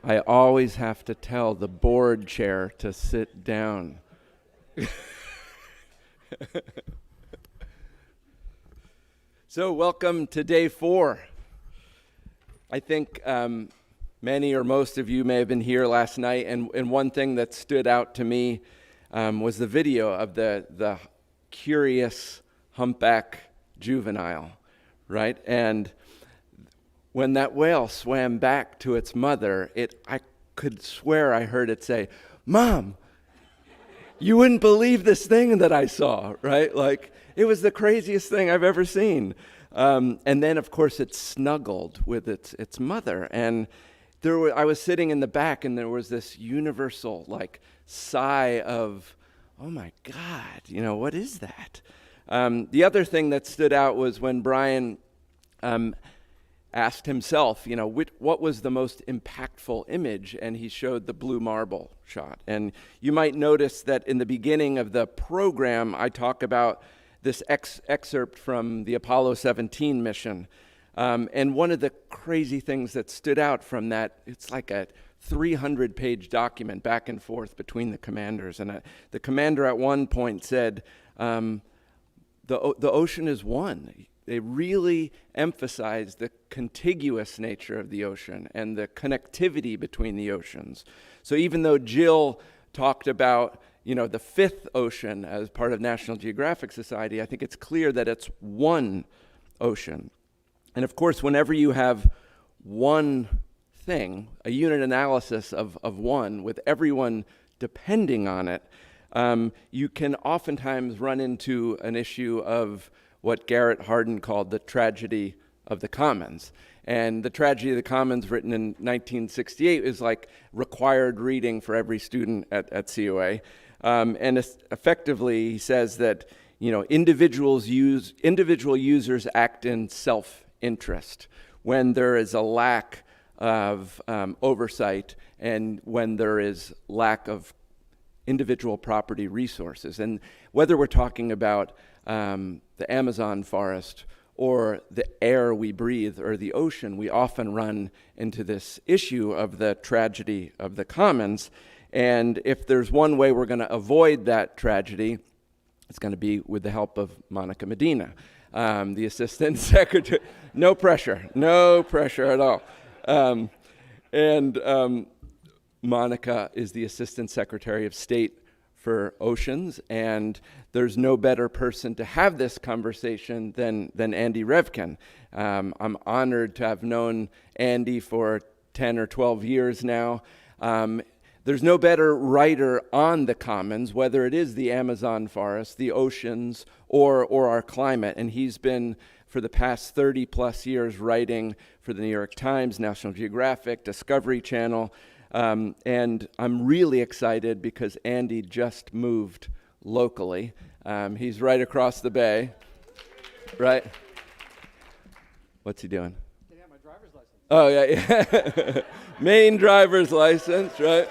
I always have to tell the board chair to sit down. So welcome to day 4. I think many or most of you may have been here last night, and one thing that stood out to me was the video of the curious humpback juvenile, right? And when that whale swam back to its mother, I could swear I heard it say, "Mom, you wouldn't believe this thing that I saw," right? Like, it was the craziest thing I've ever seen. And then, of course, it snuggled with its mother. And I was sitting in the back, and there was this universal, sigh of, "Oh, my God, what is that?" The other thing that stood out was when Brian asked himself, what was the most impactful image, and he showed the blue marble shot. And you might notice that in the beginning of the program, I talk about this excerpt from the Apollo 17 mission. And one of the crazy things that stood out from that, it's like a 300-page document back and forth between the commanders. And the commander at one point said, the ocean is one. They really emphasize the contiguous nature of the ocean and the connectivity between the oceans. So even though Jill talked about, the fifth ocean as part of National Geographic Society, I think it's clear that it's one ocean. And of course, whenever you have one thing, a unit analysis of one, with everyone depending on it, you can oftentimes run into an issue of what Garrett Hardin called the tragedy of the commons. And the tragedy of the commons, written in 1968, is like required reading for every student at COA. And effectively, he says that individual users act in self-interest when there is a lack of oversight and when there is lack of individual property resources. And whether we're talking about the Amazon forest or the air we breathe or the ocean, we often run into this issue of the tragedy of the commons. And if there's one way we're going to avoid that tragedy, it's going to be with the help of Monica Medina, the Assistant Secretary. No pressure at all. Monica is the Assistant Secretary of State for Oceans, and there's no better person to have this conversation than Andy Revkin. I'm honored to have known Andy for 10 or 12 years now. There's no better writer on the commons, whether it is the Amazon forest, the oceans, or our climate. And he's been, for the past 30 plus years, writing for the New York Times, National Geographic, Discovery Channel. And I'm really excited because Andy just moved locally. He's right across the bay, right? What's he doing? Getting out my driver's license. Oh, yeah. Maine driver's license, right?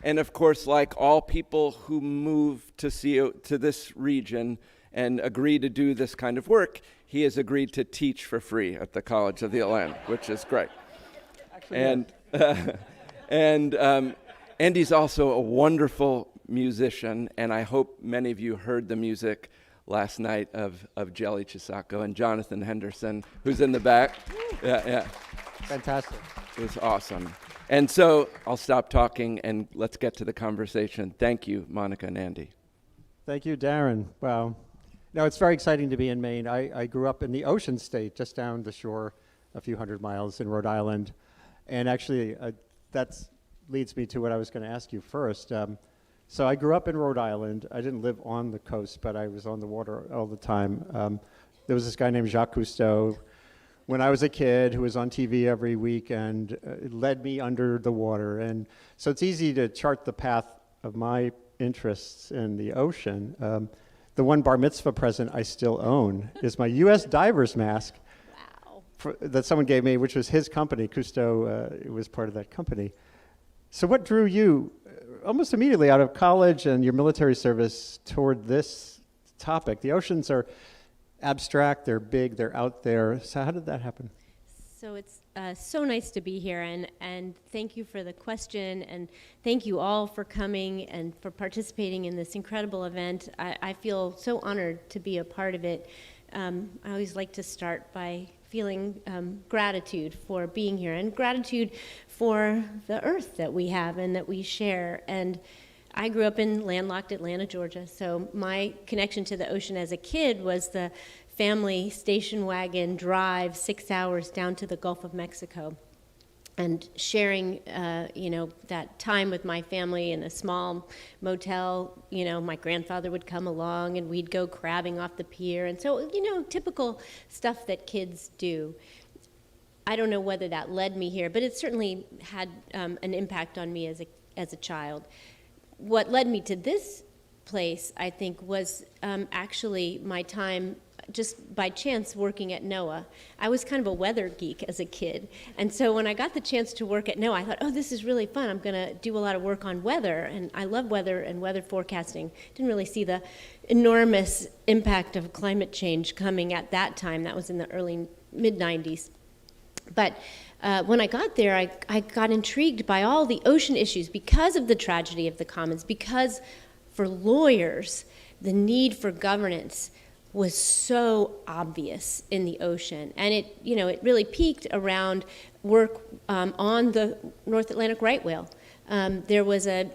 And of course, like all people who move to this region and agree to do this kind of work, he has agreed to teach for free at the College of the Atlantic, which is great. Actually, and Andy's also a wonderful musician, and I hope many of you heard the music last night of Jelly Chisako and Jonathan Henderson, who's in the back. Yeah. Fantastic. It was awesome. And so I'll stop talking and let's get to the conversation. Thank you, Monica and Andy. Thank you, Darren. Wow. No, it's very exciting to be in Maine. I grew up in the Ocean State, just down the shore, a few hundred miles in Rhode Island. And actually, that leads me to what I was going to ask you first. So I grew up in Rhode Island. I didn't live on the coast, but I was on the water all the time. There was this guy named Jacques Cousteau when I was a kid who was on TV every week and led me under the water. And so it's easy to chart the path of my interests in the ocean. The one bar mitzvah present I still own is my U.S. diver's mask. That someone gave me, which was his company. Cousteau was part of that company. So what drew you almost immediately out of college and your military service toward this topic? The oceans are abstract, they're big, they're out there. So how did that happen? So it's so nice to be here, and thank you for the question, and thank you all for coming and for participating in this incredible event. I feel so honored to be a part of it. I always like to start by feeling gratitude for being here, and gratitude for the earth that we have and that we share. And I grew up in landlocked Atlanta, Georgia, so my connection to the ocean as a kid was the family station wagon drive 6 hours down to the Gulf of Mexico and sharing, that time with my family in a small motel. My grandfather would come along and we'd go crabbing off the pier. And so, typical stuff that kids do. I don't know whether that led me here, but it certainly had an impact on me as a child. What led me to this place, I think, was actually my time just by chance working at NOAA. I was kind of a weather geek as a kid. And so when I got the chance to work at NOAA, I thought, oh, this is really fun. I'm going to do a lot of work on weather. And I love weather and weather forecasting. Didn't really see the enormous impact of climate change coming at that time. That was in the early mid-90s. But when I got there, I got intrigued by all the ocean issues because of the tragedy of the commons, because for lawyers, the need for governance was so obvious in the ocean. And it really peaked around work on the North Atlantic right whale. There was a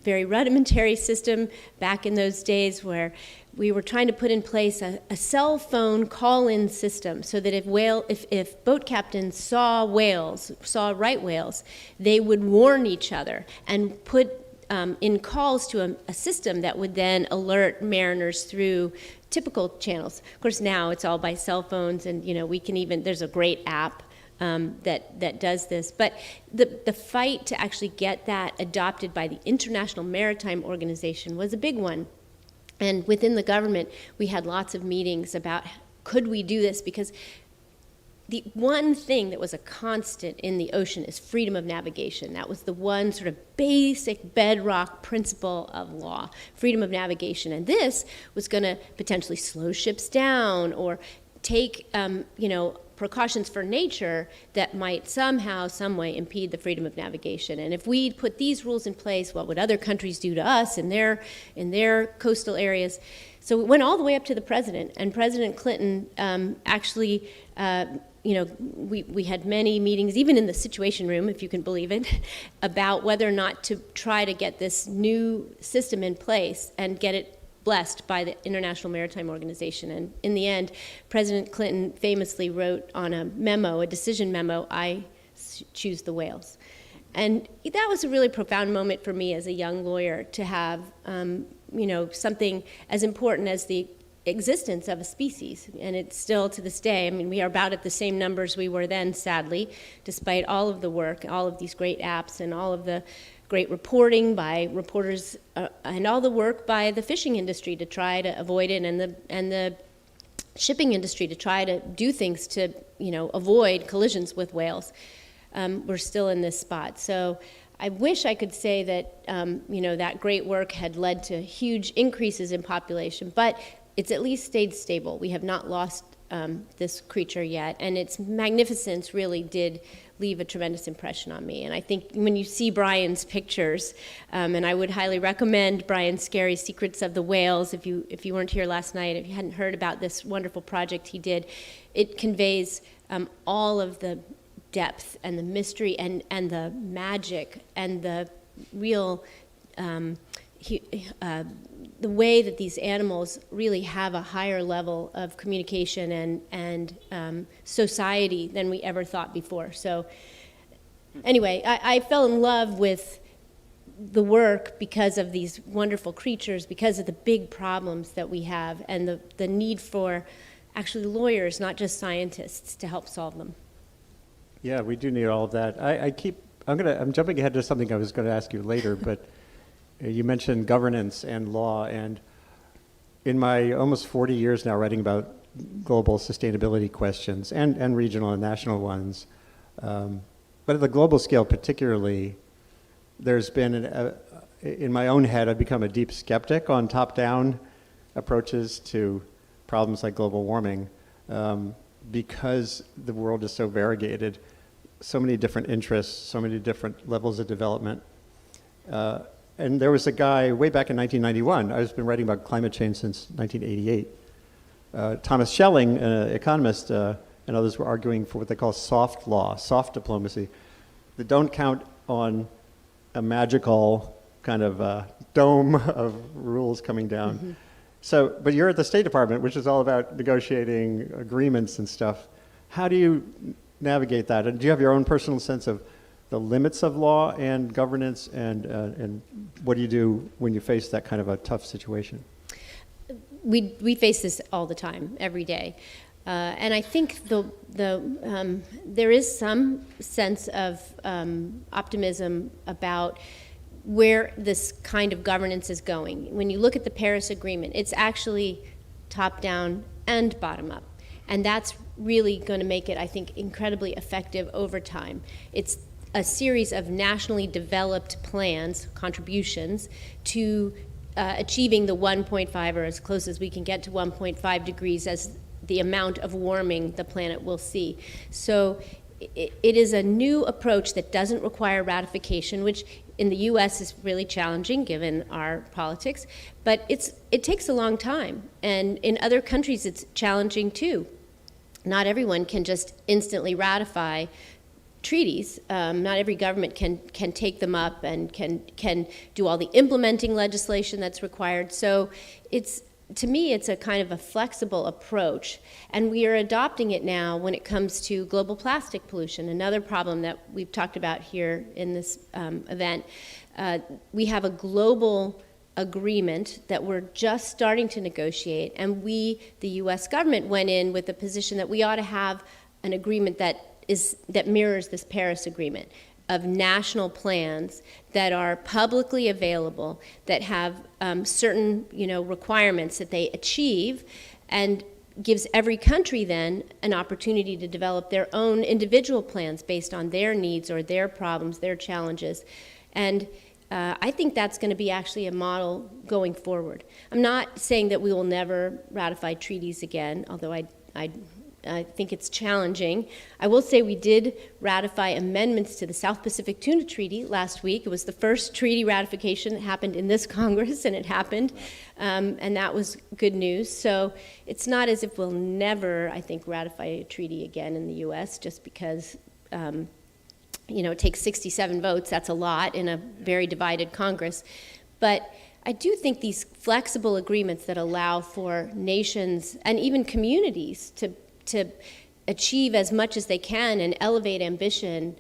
very rudimentary system back in those days where we were trying to put in place a cell phone call-in system so that if boat captains saw right whales, they would warn each other and put in calls to a system that would then alert mariners through typical channels. Of course, now it's all by cell phones, and there's a great app that does this. But the fight to actually get that adopted by the International Maritime Organization was a big one. And within the government, we had lots of meetings about, could we do this? Because the one thing that was a constant in the ocean is freedom of navigation. That was the one sort of basic bedrock principle of law, freedom of navigation. And this was going to potentially slow ships down or take, precautions for nature that might somehow, some way impede the freedom of navigation. And if we put these rules in place, what would other countries do to us in their coastal areas? So it went all the way up to the president, and President Clinton actually, we had many meetings, even in the Situation Room, if you can believe it, about whether or not to try to get this new system in place and get it blessed by the International Maritime Organization. And in the end, President Clinton famously wrote on a decision memo, I choose the whales. And that was a really profound moment for me as a young lawyer to have, something as important as the existence of a species. And it's still to this day, we are about at the same numbers we were then, sadly, despite all of the work, all of these great apps and all of the great reporting by reporters and all the work by the fishing industry to try to avoid it, and the shipping industry to try to do things to avoid collisions with whales. We're still in this spot. So I wish I could say that that great work had led to huge increases in population, but it's at least stayed stable. We have not lost this creature yet, and its magnificence really did leave a tremendous impression on me. And I think when you see Brian's pictures, and I would highly recommend Brian Scarry's Secrets of the Whales, if you weren't here last night, if you hadn't heard about this wonderful project he did, it conveys all of the depth and the mystery and the magic and the real the way that these animals really have a higher level of communication and society than we ever thought before. So anyway, I fell in love with the work because of these wonderful creatures, because of the big problems that we have, and the need for actually lawyers, not just scientists, to help solve them. Yeah, we do need all of that. I'm jumping ahead to something I was going to ask you later, but you mentioned governance and law, and in my almost 40 years now writing about global sustainability questions and regional and national ones, but at the global scale particularly, there's been, in my own head, I've become a deep skeptic on top-down approaches to problems like global warming, because the world is so variegated, so many different interests, so many different levels of development. And there was a guy way back in 1991, I've been writing about climate change since 1988. Thomas Schelling, an economist, and others were arguing for what they call soft law, soft diplomacy, that don't count on a magical kind of dome of rules coming down. Mm-hmm. So, but you're at the State Department, which is all about negotiating agreements and stuff. How do you navigate that? And do you have your own personal sense of the limits of law and governance, and what do you do when you face that kind of a tough situation? We face this all the time, every day. And I think there is some sense of optimism about where this kind of governance is going. When you look at the Paris Agreement, it's actually top-down and bottom-up. And that's really going to make it, I think, incredibly effective over time. It's a series of nationally developed plans, contributions, to achieving the 1.5, or as close as we can get to 1.5 degrees as the amount of warming the planet will see. So it is a new approach that doesn't require ratification, which in the US is really challenging given our politics, but it takes a long time. And in other countries it's challenging too. Not everyone can just instantly ratify treaties. Not every government can take them up and can do all the implementing legislation that's required. So to me, it's a kind of a flexible approach, and we are adopting it now when it comes to global plastic pollution, another problem that we've talked about here in this event. We have a global agreement that we're just starting to negotiate, and the US government, went in with the position that we ought to have an agreement that mirrors this Paris Agreement, of national plans that are publicly available, that have certain requirements that they achieve, and gives every country then an opportunity to develop their own individual plans based on their needs or their problems, their challenges. And I think that's going to be actually a model going forward. I'm not saying that we will never ratify treaties again, although I think it's challenging. I will say we did ratify amendments to the South Pacific Tuna Treaty last week. It was the first treaty ratification that happened in this Congress, and it happened, and that was good news. So it's not as if we'll never, I think, ratify a treaty again in the U.S. just because it takes 67 votes. That's a lot in a very divided Congress. But I do think these flexible agreements that allow for nations and even communities to achieve as much as they can and elevate ambition,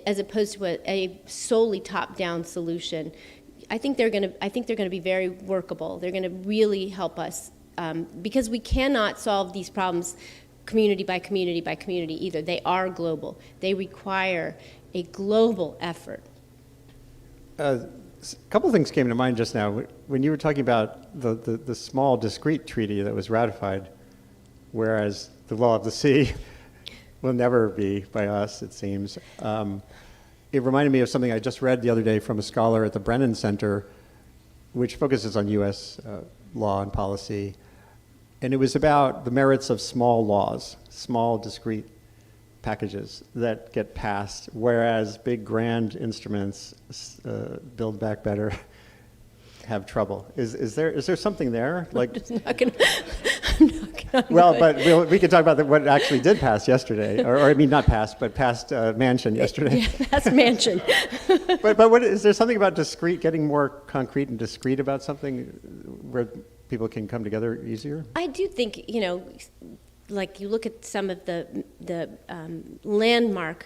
as opposed to a solely top-down solution, I think they're going to be very workable. They're going to really help us because we cannot solve these problems community by community by community either. They are global. They require a global effort. A couple of things came to mind just now. When you were talking about the small, discrete treaty that was ratified, whereas the law of the sea will never be by us, it seems. It reminded me of something I just read the other day from a scholar at the Brennan Center, which focuses on U.S. Law and policy. And it was about the merits of small laws, small, discrete packages that get passed, whereas big, grand instruments, Build Back Better, have trouble. Is there something there? Like, well, but we could talk about what actually did pass yesterday, or I mean, not pass, but passed Manchin yesterday. Yeah, passed Manchin. but what, is there something about discrete, getting more concrete and discrete about something where people can come together easier? I do think, like you look at some of the landmark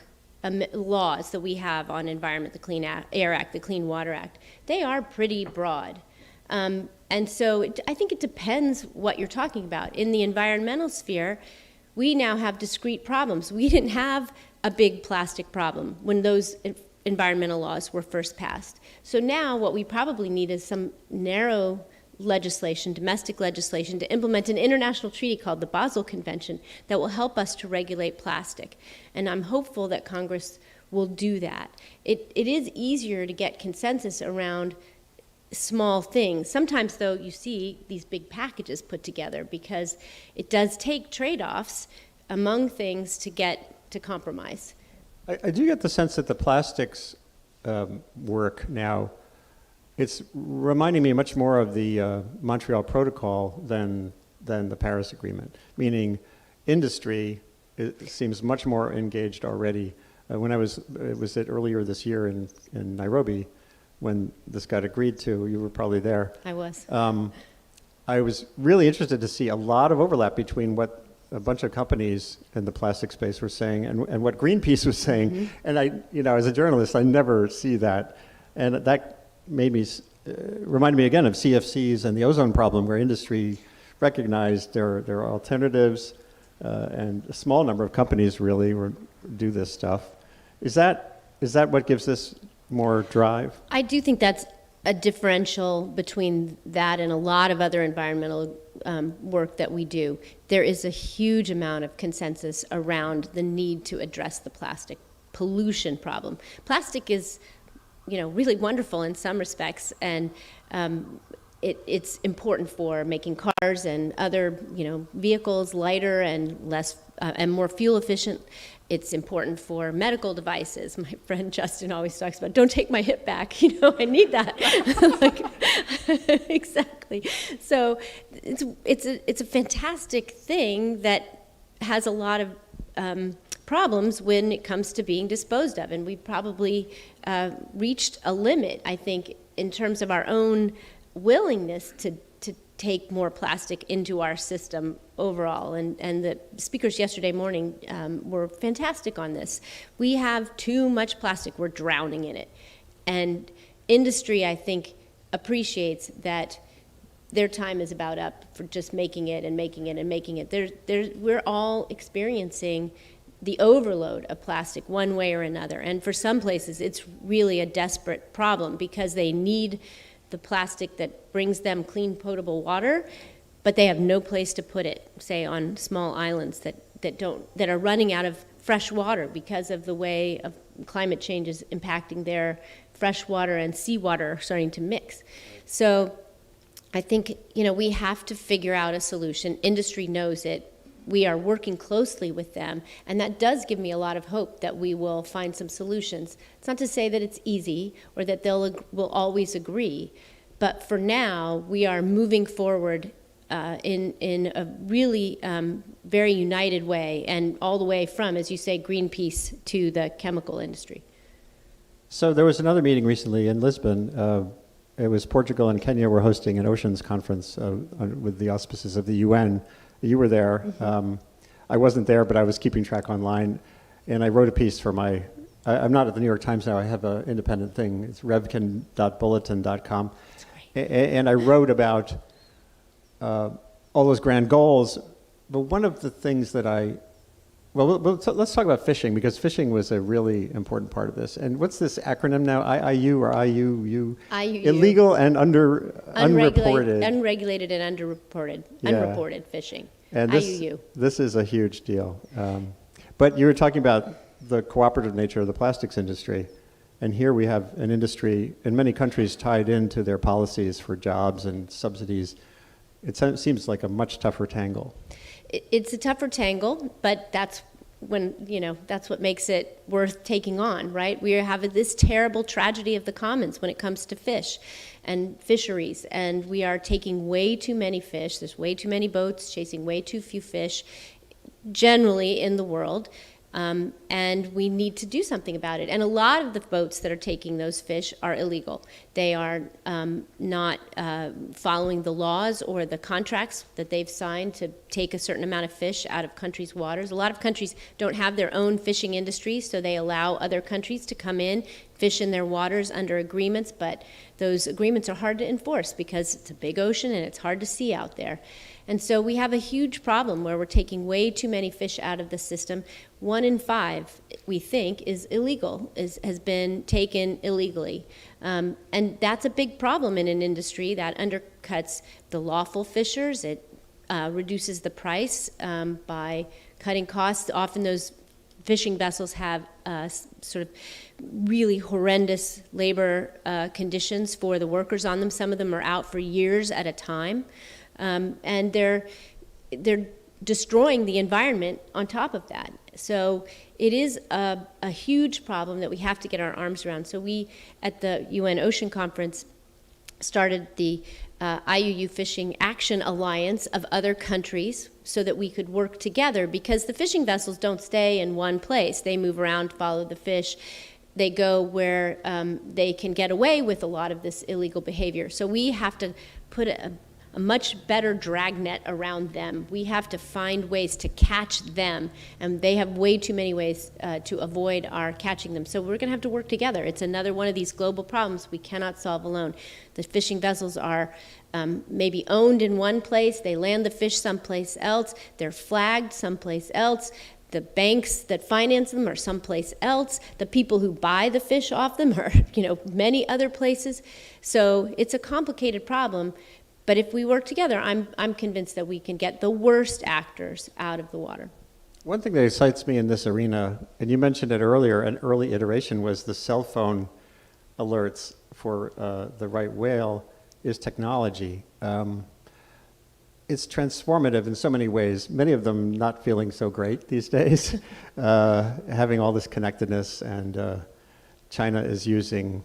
laws that we have on environment, the Clean Air Act, the Clean Water Act, they are pretty broad. And so I think it depends what you're talking about. In the environmental sphere, we now have discrete problems. We didn't have a big plastic problem when those environmental laws were first passed. So now what we probably need is some narrow legislation, domestic legislation, to implement an international treaty called the Basel Convention that will help us to regulate plastic. And I'm hopeful that Congress will do that. It is easier to get consensus around small things. Sometimes, though, you see these big packages put together because it does take trade-offs among things to get to compromise. I do get the sense that the plastics work now, it's reminding me much more of the Montreal Protocol than the Paris Agreement, meaning industry seems much more engaged already. When it was earlier this year in Nairobi, when this got agreed to, you were probably there. I was. I was really interested to see a lot of overlap between what a bunch of companies in the plastic space were saying and what Greenpeace was saying. Mm-hmm. And I, as a journalist, I never see that. And that made me, reminded me again of CFCs and the ozone problem, where industry recognized there are alternatives, and a small number of companies really do this stuff. Is that what gives this more drive? I do think that's a differential between that and a lot of other environmental work that we do. There is a huge amount of consensus around the need to address the plastic pollution problem. Plastic is, really wonderful in some respects, and it's important for making cars and other, vehicles lighter and less and more fuel efficient. It's important for medical devices. My friend Justin always talks about, don't take my hip back, I need that. Exactly. So it's a fantastic thing that has a lot of problems when it comes to being disposed of. And we've probably reached a limit, I think, in terms of our own willingness to take more plastic into our system overall. And the speakers yesterday morning were fantastic on this. We have too much plastic. We're drowning in it. And industry, I think, appreciates that their time is about up for just making it and making it and making it. We're all experiencing the overload of plastic one way or another. And for some places, it's really a desperate problem because they need the plastic that brings them clean, potable water, but they have no place to put it, say on small islands that are running out of fresh water because of the way of climate change is impacting their fresh water and seawater starting to mix. So I think, we have to figure out a solution. Industry knows it. We are working closely with them, and that does give me a lot of hope that we will find some solutions. It's not to say that it's easy or that will always agree, but for now, we are moving forward in a really very united way, and all the way from, as you say, Greenpeace to the chemical industry. So there was another meeting recently in Lisbon. It was Portugal and Kenya were hosting an oceans conference with the auspices of the UN. You were there. Mm-hmm. I wasn't there, but I was keeping track online, and I wrote a piece for I'm not at the New York Times now. I have an independent thing. It's revkin.bulletin.com. That's great. And I wrote about all those grand goals, but one of the things that let's talk about fishing, because fishing was a really important part of this. And what's this acronym now? IIU or IUU? IUU. Illegal and unreported. Unregulated and underreported. Yeah. Unreported fishing. And IUU. This is a huge deal. But you were talking about the cooperative nature of the plastics industry. And here we have an industry in many countries tied into their policies for jobs and subsidies. It seems like a much tougher tangle. It's a tougher tangle, but that's what makes it worth taking on, right? We have this terrible tragedy of the commons when it comes to fish and fisheries, and we are taking way too many fish. There's way too many boats chasing way too few fish, generally in the world. And we need to do something about it. And a lot of the boats that are taking those fish are illegal. They are not following the laws or the contracts that they've signed to take a certain amount of fish out of countries' waters. A lot of countries don't have their own fishing industry, so they allow other countries to come in, fish in their waters under agreements, but those agreements are hard to enforce because it's a big ocean and it's hard to see out there. And so we have a huge problem where we're taking way too many fish out of the system. 1 in 5, we think, is illegal, has been taken illegally. And that's a big problem in an industry that undercuts the lawful fishers. It reduces the price by cutting costs. Often those fishing vessels have sort of really horrendous labor conditions for the workers on them. Some of them are out for years at a time. And they're destroying the environment on top of that. So it is a huge problem that we have to get our arms around. So we, at the UN Ocean Conference, started the IUU Fishing Action Alliance of other countries so that we could work together, because the fishing vessels don't stay in one place. They move around, follow the fish. They go where they can get away with a lot of this illegal behavior. So we have to put a much better dragnet around them. We have to find ways to catch them, and they have way too many ways to avoid our catching them. So we're gonna have to work together. It's another one of these global problems we cannot solve alone. The fishing vessels are maybe owned in one place, they land the fish someplace else, they're flagged someplace else, the banks that finance them are someplace else, the people who buy the fish off them are, many other places. So it's a complicated problem. But if we work together, I'm convinced that we can get the worst actors out of the water. One thing that excites me in this arena, and you mentioned it earlier, an early iteration was the cell phone alerts for the right whale, is technology. It's transformative in so many ways, many of them not feeling so great these days, having all this connectedness, and China is using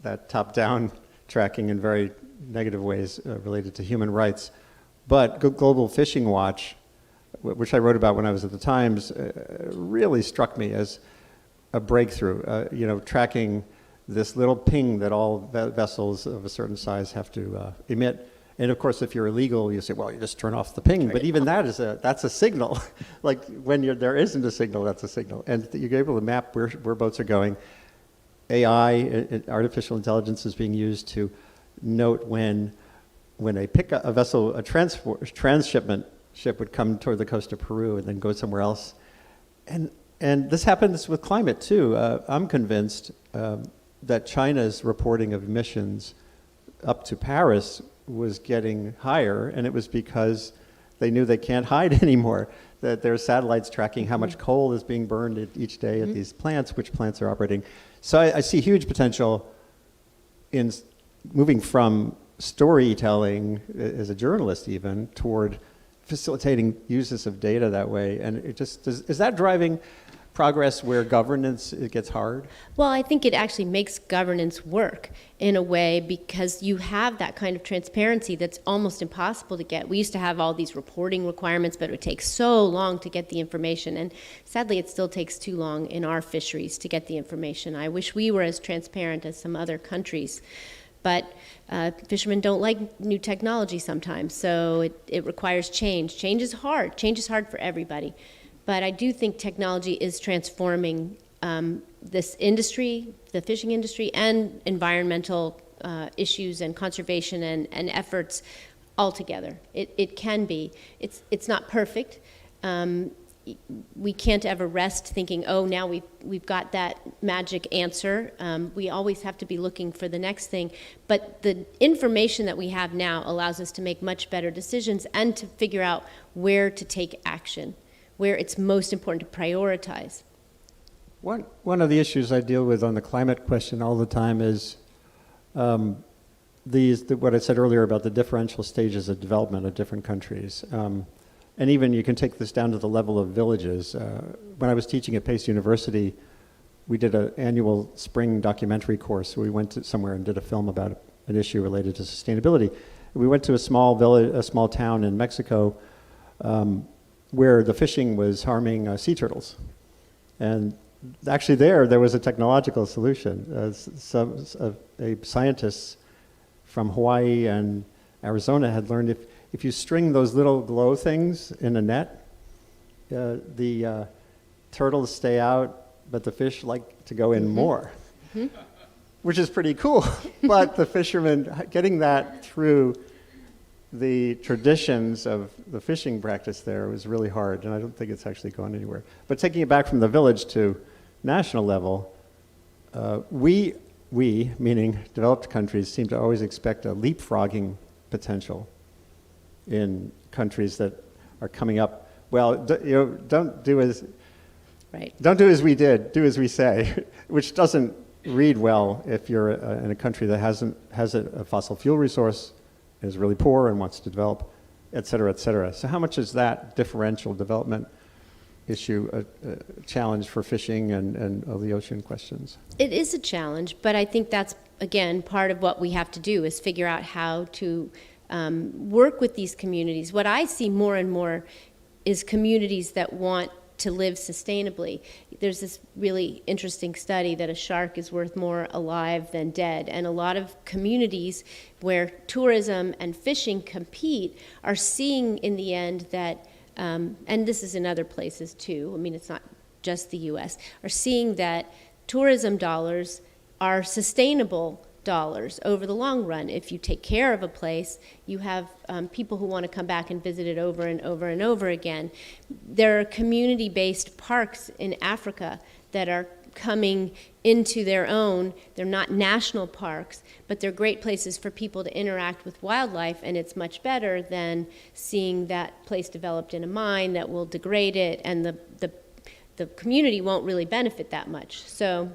that top-down tracking in very negative ways related to human rights. But Global Fishing Watch, which I wrote about when I was at the Times, really struck me as a breakthrough, tracking this little ping that all vessels of a certain size have to emit. And of course, if you're illegal, you say, well, you just turn off the ping. But even that's a signal. Like when there isn't a signal, that's a signal. And you're able to map where boats are going. AI, artificial intelligence, is being used to note when a vessel, a transshipment ship would come toward the coast of Peru and then go somewhere else. And this happens with climate too. I'm convinced that China's reporting of emissions up to Paris was getting higher, and it was because they knew they can't hide anymore, that there's satellites tracking how much coal is being burned each day at these plants, which plants are operating. So I see huge potential in moving from storytelling as a journalist even toward facilitating uses of data that way. And it just, is that driving progress where governance, it gets hard? Well, I think it actually makes governance work in a way, because you have that kind of transparency that's almost impossible to get. We used to have all these reporting requirements, but it would take so long to get the information. And sadly, it still takes too long in our fisheries to get the information. I wish we were as transparent as some other countries. But fishermen don't like new technology sometimes, so it requires change. Change is hard. Change is hard for everybody. But I do think technology is transforming this industry, the fishing industry, and environmental issues and conservation and efforts altogether. It can be. It's not perfect. We can't ever rest thinking, oh, now we've got that magic answer. We always have to be looking for the next thing. But the information that we have now allows us to make much better decisions and to figure out where to take action, where it's most important to prioritize. One of the issues I deal with on the climate question all the time is what I said earlier about the differential stages of development of different countries. And even you can take this down to the level of villages. When I was teaching at Pace University, we did an annual spring documentary course. We went to somewhere and did a film about an issue related to sustainability. We went to a small village, a small town in Mexico, where the fishing was harming sea turtles. And actually there was a technological solution. A scientist from Hawaii and Arizona had learned if you string those little glow things in a net, the turtles stay out, but the fish like to go in more, which is pretty cool. But the fishermen, getting that through the traditions of the fishing practice there was really hard, and I don't think it's actually gone anywhere. But taking it back from the village to national level, we, meaning developed countries, seem to always expect a leapfrogging potential in countries that are coming up. Well, don't do as we did, do as we say, which doesn't read well if you're in a country that has a fossil fuel resource, is really poor and wants to develop. et cetera, et cetera. So how much is that differential development issue a challenge for fishing and all the ocean questions? It is a challenge, but I think that's, again, part of what we have to do is figure out how to work with these communities. What I see more and more is communities that want to live sustainably. There's this really interesting study that a shark is worth more alive than dead, and a lot of communities where tourism and fishing compete are seeing in the end that, and this is in other places too, I mean, it's not just the US, are seeing that tourism dollars are sustainable dollars over the long run. If you take care of a place, you have people who want to come back and visit it over and over and over again. There are community-based parks in Africa that are coming into their own. They're not national parks, but they're great places for people to interact with wildlife, and it's much better than seeing that place developed in a mine that will degrade it, and the community won't really benefit that much. So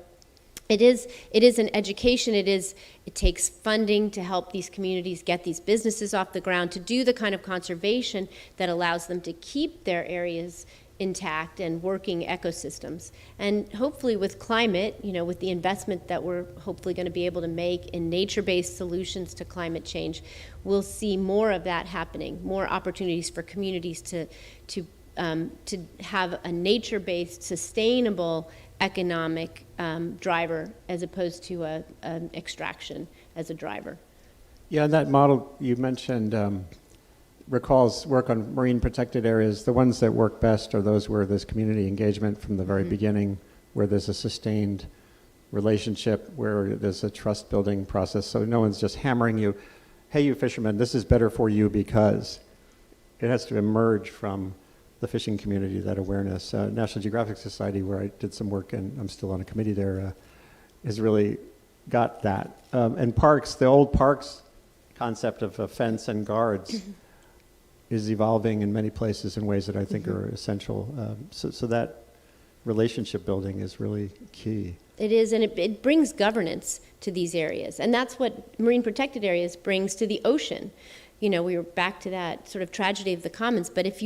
it is an education. It takes funding to help these communities get these businesses off the ground, to do the kind of conservation that allows them to keep their areas intact and working ecosystems. And hopefully with climate, with the investment that we're hopefully going to be able to make in nature-based solutions to climate change, we'll see more of that happening, more opportunities for communities to have a nature-based, sustainable economic driver as opposed to an extraction as a driver. Yeah, and that model you mentioned recalls work on marine protected areas. The ones that work best are those where there's community engagement from the very beginning, where there's a sustained relationship, where there's a trust building process. So no one's just hammering you, hey, you fishermen, this is better for you, because it has to emerge from the fishing community, that awareness. National Geographic Society, where I did some work, and I'm still on a committee there, has really got that. And parks, the old parks concept of a fence and guards is evolving in many places in ways that I think are essential. So that relationship building is really key. It is, and it brings governance to these areas. And that's what marine protected areas brings to the ocean. We were back to that sort of tragedy of the commons, but if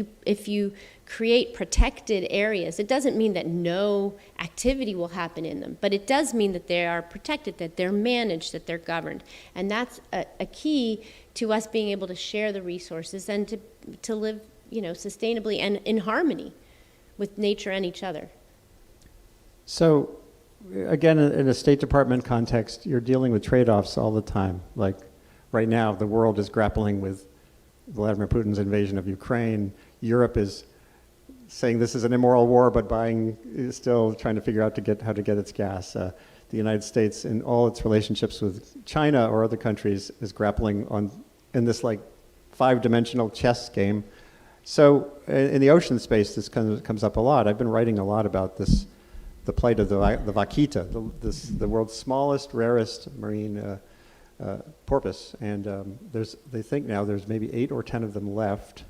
you create protected areas, it doesn't mean that no activity will happen in them, but it does mean that they are protected, that they're managed, that they're governed. And that's a key to us being able to share the resources and to live, sustainably and in harmony with nature and each other. So, again, in a State Department context, you're dealing with trade-offs all the time. Like, right now, the world is grappling with Vladimir Putin's invasion of Ukraine. Europe is saying this is an immoral war, but is still trying to figure out how to get its gas. The United States, in all its relationships with China or other countries, is grappling in this like 5-dimensional chess game. So in the ocean space, this comes up a lot. I've been writing a lot about this, the plight of the vaquita, the world's smallest, rarest marine porpoise, and they think now there's maybe 8 or 10 of them left.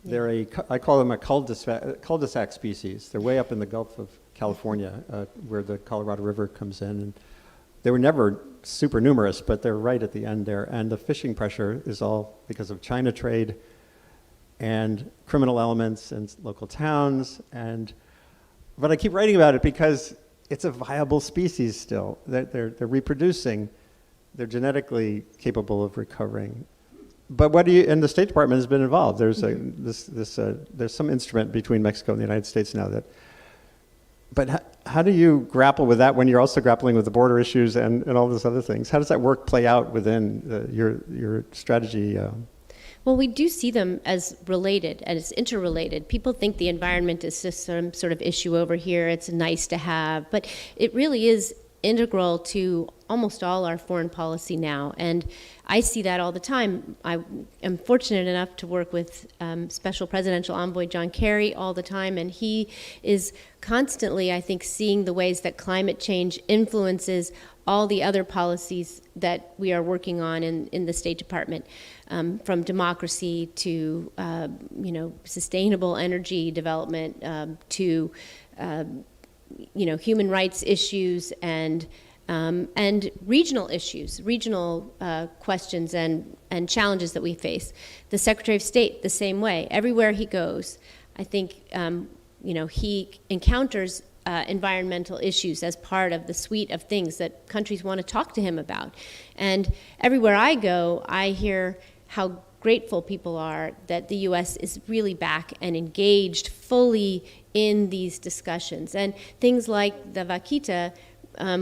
Yeah. I call them a cul-de-sac species. They're way up in the Gulf of California, where the Colorado River comes in, and they were never super numerous, but they're right at the end there. And the fishing pressure is all because of China trade and criminal elements in local towns. But I keep writing about it because it's a viable species still. They're reproducing. They're genetically capable of recovering. But and the State Department has been involved. There's there's some instrument between Mexico and the United States now but how do you grapple with that when you're also grappling with the border issues and all those other things? How does that work play out within your strategy? Well, we do see them as related, as interrelated. People think the environment is just some sort of issue over here. It's nice to have, but it really is integral to almost all our foreign policy now, and I see that all the time. I am fortunate enough to work with Special Presidential Envoy John Kerry all the time, and he is constantly, I think, seeing the ways that climate change influences all the other policies that we are working on in the State Department, from democracy to sustainable energy development to human rights issues and and regional issues, regional questions and challenges that we face. The Secretary of State, the same way. Everywhere he goes, I think he encounters environmental issues as part of the suite of things that countries want to talk to him about. And everywhere I go, I hear how grateful people are that the U.S. is really back and engaged fully in these discussions. And things like the vaquita,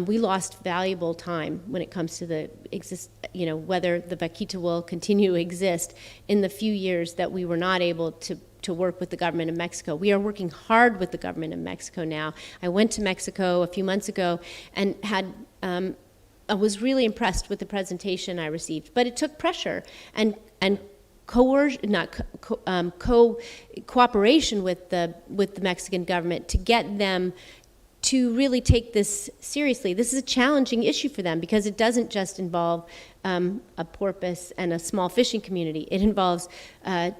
we lost valuable time when it comes to whether the vaquita will continue to exist in the few years that we were not able to work with the government of Mexico. We are working hard with the government of Mexico now. I went to Mexico a few months ago and I was really impressed with the presentation I received, but it took pressure and cooperation with the Mexican government to get them to really take this seriously. This is a challenging issue for them because it doesn't just involve a porpoise and a small fishing community. It involves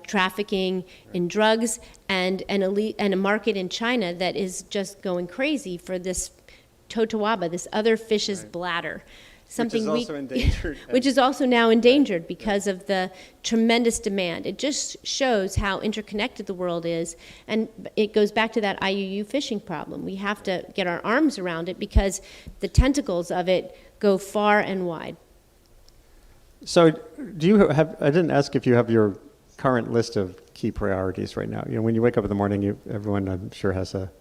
trafficking in drugs and a market in China that is just going crazy for this totoaba, this other fish's bladder. Something which is also endangered. Which is also now endangered because of the tremendous demand. It just shows how interconnected the world is, and it goes back to that IUU fishing problem. We have to get our arms around it because the tentacles of it go far and wide. So do you have, I didn't ask if you have your current list of key priorities right now. When you wake up in the morning, everyone I'm sure has a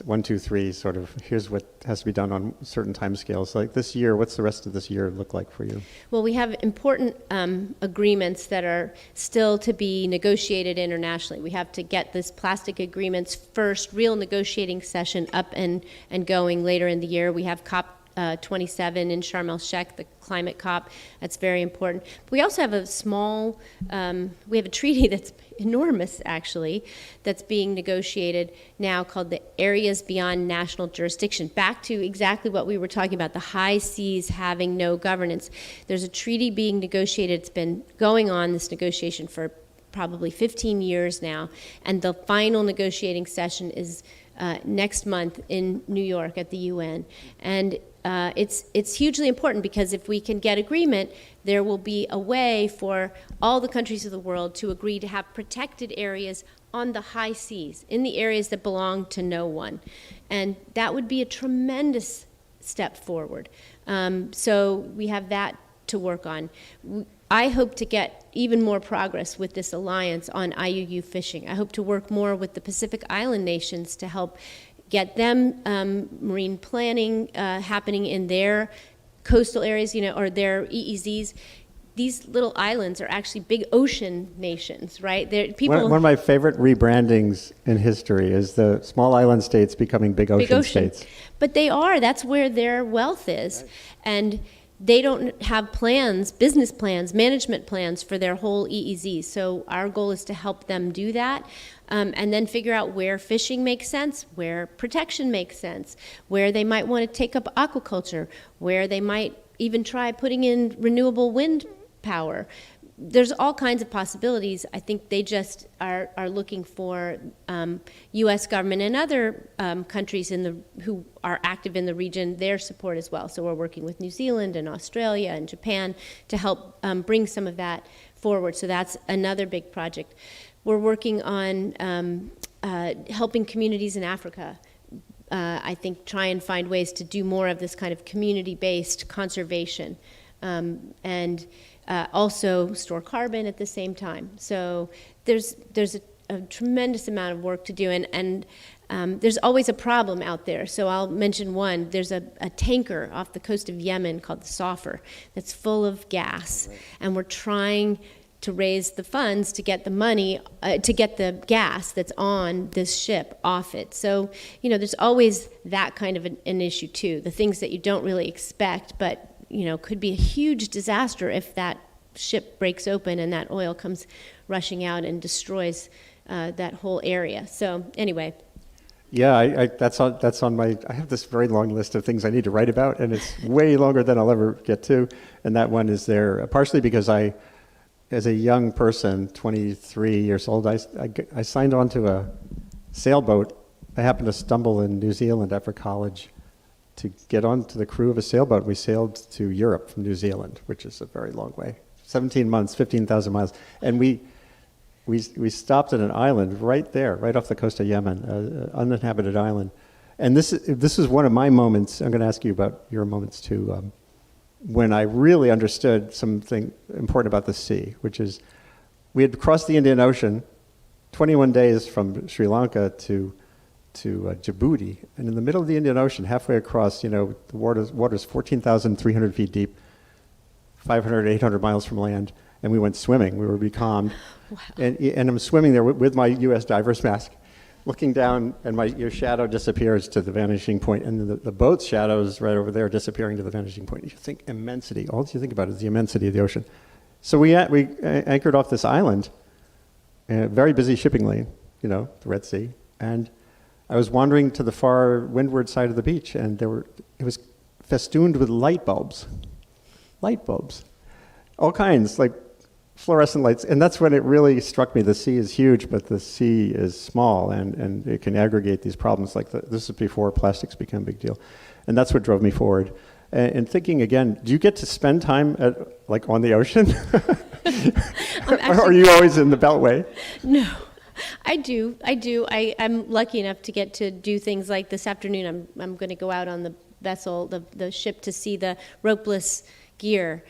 1, 2, 3 sort of, here's what has to be done on certain timescales. Like this year, what's the rest of this year look like for you? Well, we have important agreements that are still to be negotiated internationally. We have to get this plastic agreements first, real negotiating session up and going later in the year. We have COP 27 in Sharm el-Sheikh, the climate COP. That's very important. But we also have we have a treaty that's enormous, actually, that's being negotiated now called the Areas Beyond National Jurisdiction. Back to exactly what we were talking about, the high seas having no governance. There's a treaty being negotiated. It's been going on, this negotiation, for probably 15 years now. And the final negotiating session is next month in New York at the UN. And it's hugely important because if we can get agreement, there will be a way for all the countries of the world to agree to have protected areas on the high seas, in the areas that belong to no one. And that would be a tremendous step forward. So we have that to work on. I hope to get even more progress with this alliance on IUU fishing. I hope to work more with the Pacific Island nations to help get them marine planning happening in their coastal areas, or their EEZs. These little islands are actually big ocean nations, right? One of my favorite rebrandings in history is the small island states becoming big ocean states. But they are. That's where their wealth is. Right. And they don't have plans, business plans, management plans for their whole EEZ. So our goal is to help them do that, and then figure out where fishing makes sense, where protection makes sense, where they might want to take up aquaculture, where they might even try putting in renewable wind power. There's all kinds of possibilities. I think they just are looking for U.S. government and other countries who are active in the region, their support as well. So we're working with New Zealand and Australia and Japan to help bring some of that forward. So that's another big project. We're working on helping communities in Africa. I think try and find ways to do more of this kind of community-based conservation, and also store carbon at the same time. So there's a tremendous amount of work to do, and there's always a problem out there. So I'll mention one. There's a tanker off the coast of Yemen called the Soffer that's full of gas, and we're trying to raise the funds to get the money, to get the gas that's on this ship off it. So, there's always that kind of an issue too, the things that you don't really expect, but could be a huge disaster if that ship breaks open and that oil comes rushing out and destroys that whole area. So anyway. Yeah, that's on my, I have this very long list of things I need to write about, and it's way longer than I'll ever get to. And that one is there, partially because as a young person, 23 years old, I signed on to a sailboat. I happened to stumble in New Zealand after college to get onto the crew of a sailboat. We sailed to Europe from New Zealand, which is a very long way. 17 months, 15,000 miles. And we stopped at an island right there, right off the coast of Yemen, an uninhabited island. And this is one of my moments. I'm going to ask you about your moments too, when I really understood something important about the sea, which is we had crossed the Indian Ocean 21 days from Sri Lanka to Djibouti, and in the middle of the Indian Ocean, halfway across, the water's 14,300 feet deep, 500, 800 miles from land, and we went swimming. We were becalmed. Wow. And I'm swimming there with my U.S. diver's mask, looking down, and your shadow disappears to the vanishing point, and the boat's shadow is right over there disappearing to the vanishing point. You think immensity. All you think about is the immensity of the ocean. So we anchored off this island, very busy shipping lane, the Red Sea, and I was wandering to the far windward side of the beach, and it was festooned with light bulbs, all kinds, like fluorescent lights. And that's when it really struck me. The sea is huge, but the sea is small, and it can aggregate these problems. This is before plastics became a big deal. And that's what drove me forward. And thinking again, do you get to spend time on the ocean? Or are you always in the Beltway? No. I do. I'm lucky enough to get to do things like this afternoon. I'm going to go out on the vessel, the ship, to see the ropeless gear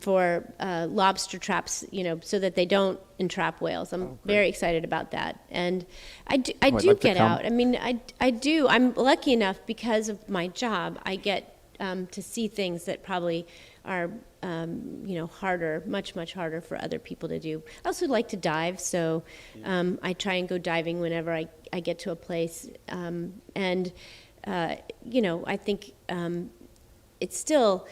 for lobster traps, so that they don't entrap whales. I'm very excited about that. And I do get out. I mean, I do. I'm lucky enough because of my job. I get to see things that probably are harder, much harder for other people to do. I also like to dive, so I try and go diving whenever I get to a place. I think it's still,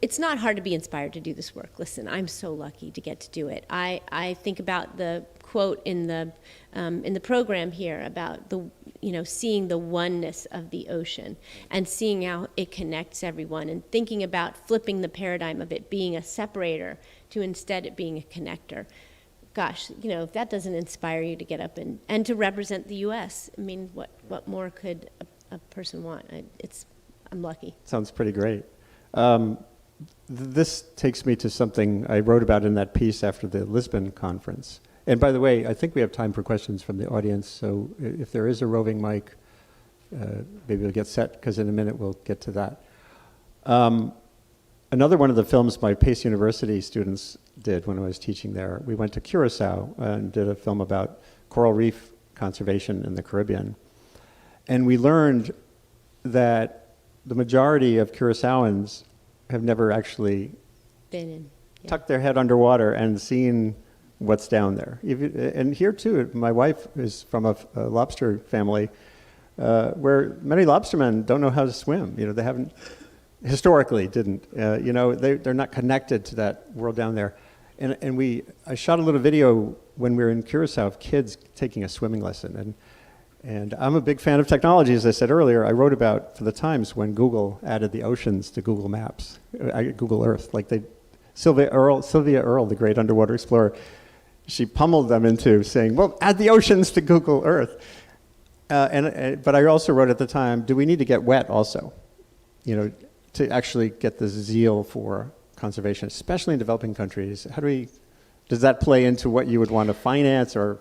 it's not hard to be inspired to do this work. Listen, I'm so lucky to get to do it. I think about the quote in the program here about seeing the oneness of the ocean and seeing how it connects everyone, and thinking about flipping the paradigm of it being a separator to instead it being a connector. Gosh, if that doesn't inspire you to get up and to represent the U.S., I mean, what more could a person want? I'm lucky. Sounds pretty great. This takes me to something I wrote about in that piece after the Lisbon conference. And by the way, I think we have time for questions from the audience, so if there is a roving mic, maybe we'll get set, because in a minute we'll get to that. Another one of the films my Pace University students did when I was teaching there, we went to Curacao and did a film about coral reef conservation in the Caribbean. And we learned that the majority of Curaçaoans have never actually tucked their head underwater and seen what's down there. And here too, my wife is from a lobster family where many lobstermen don't know how to swim. They haven't, historically didn't. They're not connected to that world down there. And I shot a little video when we were in Curacao of kids taking a swimming lesson. And I'm a big fan of technology, as I said earlier. I wrote about, for the Times, when Google added the oceans to Google Maps, Google Earth. Sylvia Earle, the great underwater explorer, she pummeled them into saying, well, add the oceans to Google Earth. But I also wrote at the time, do we need to get wet also? To actually get this zeal for conservation, especially in developing countries. Does that play into what you would want to finance, or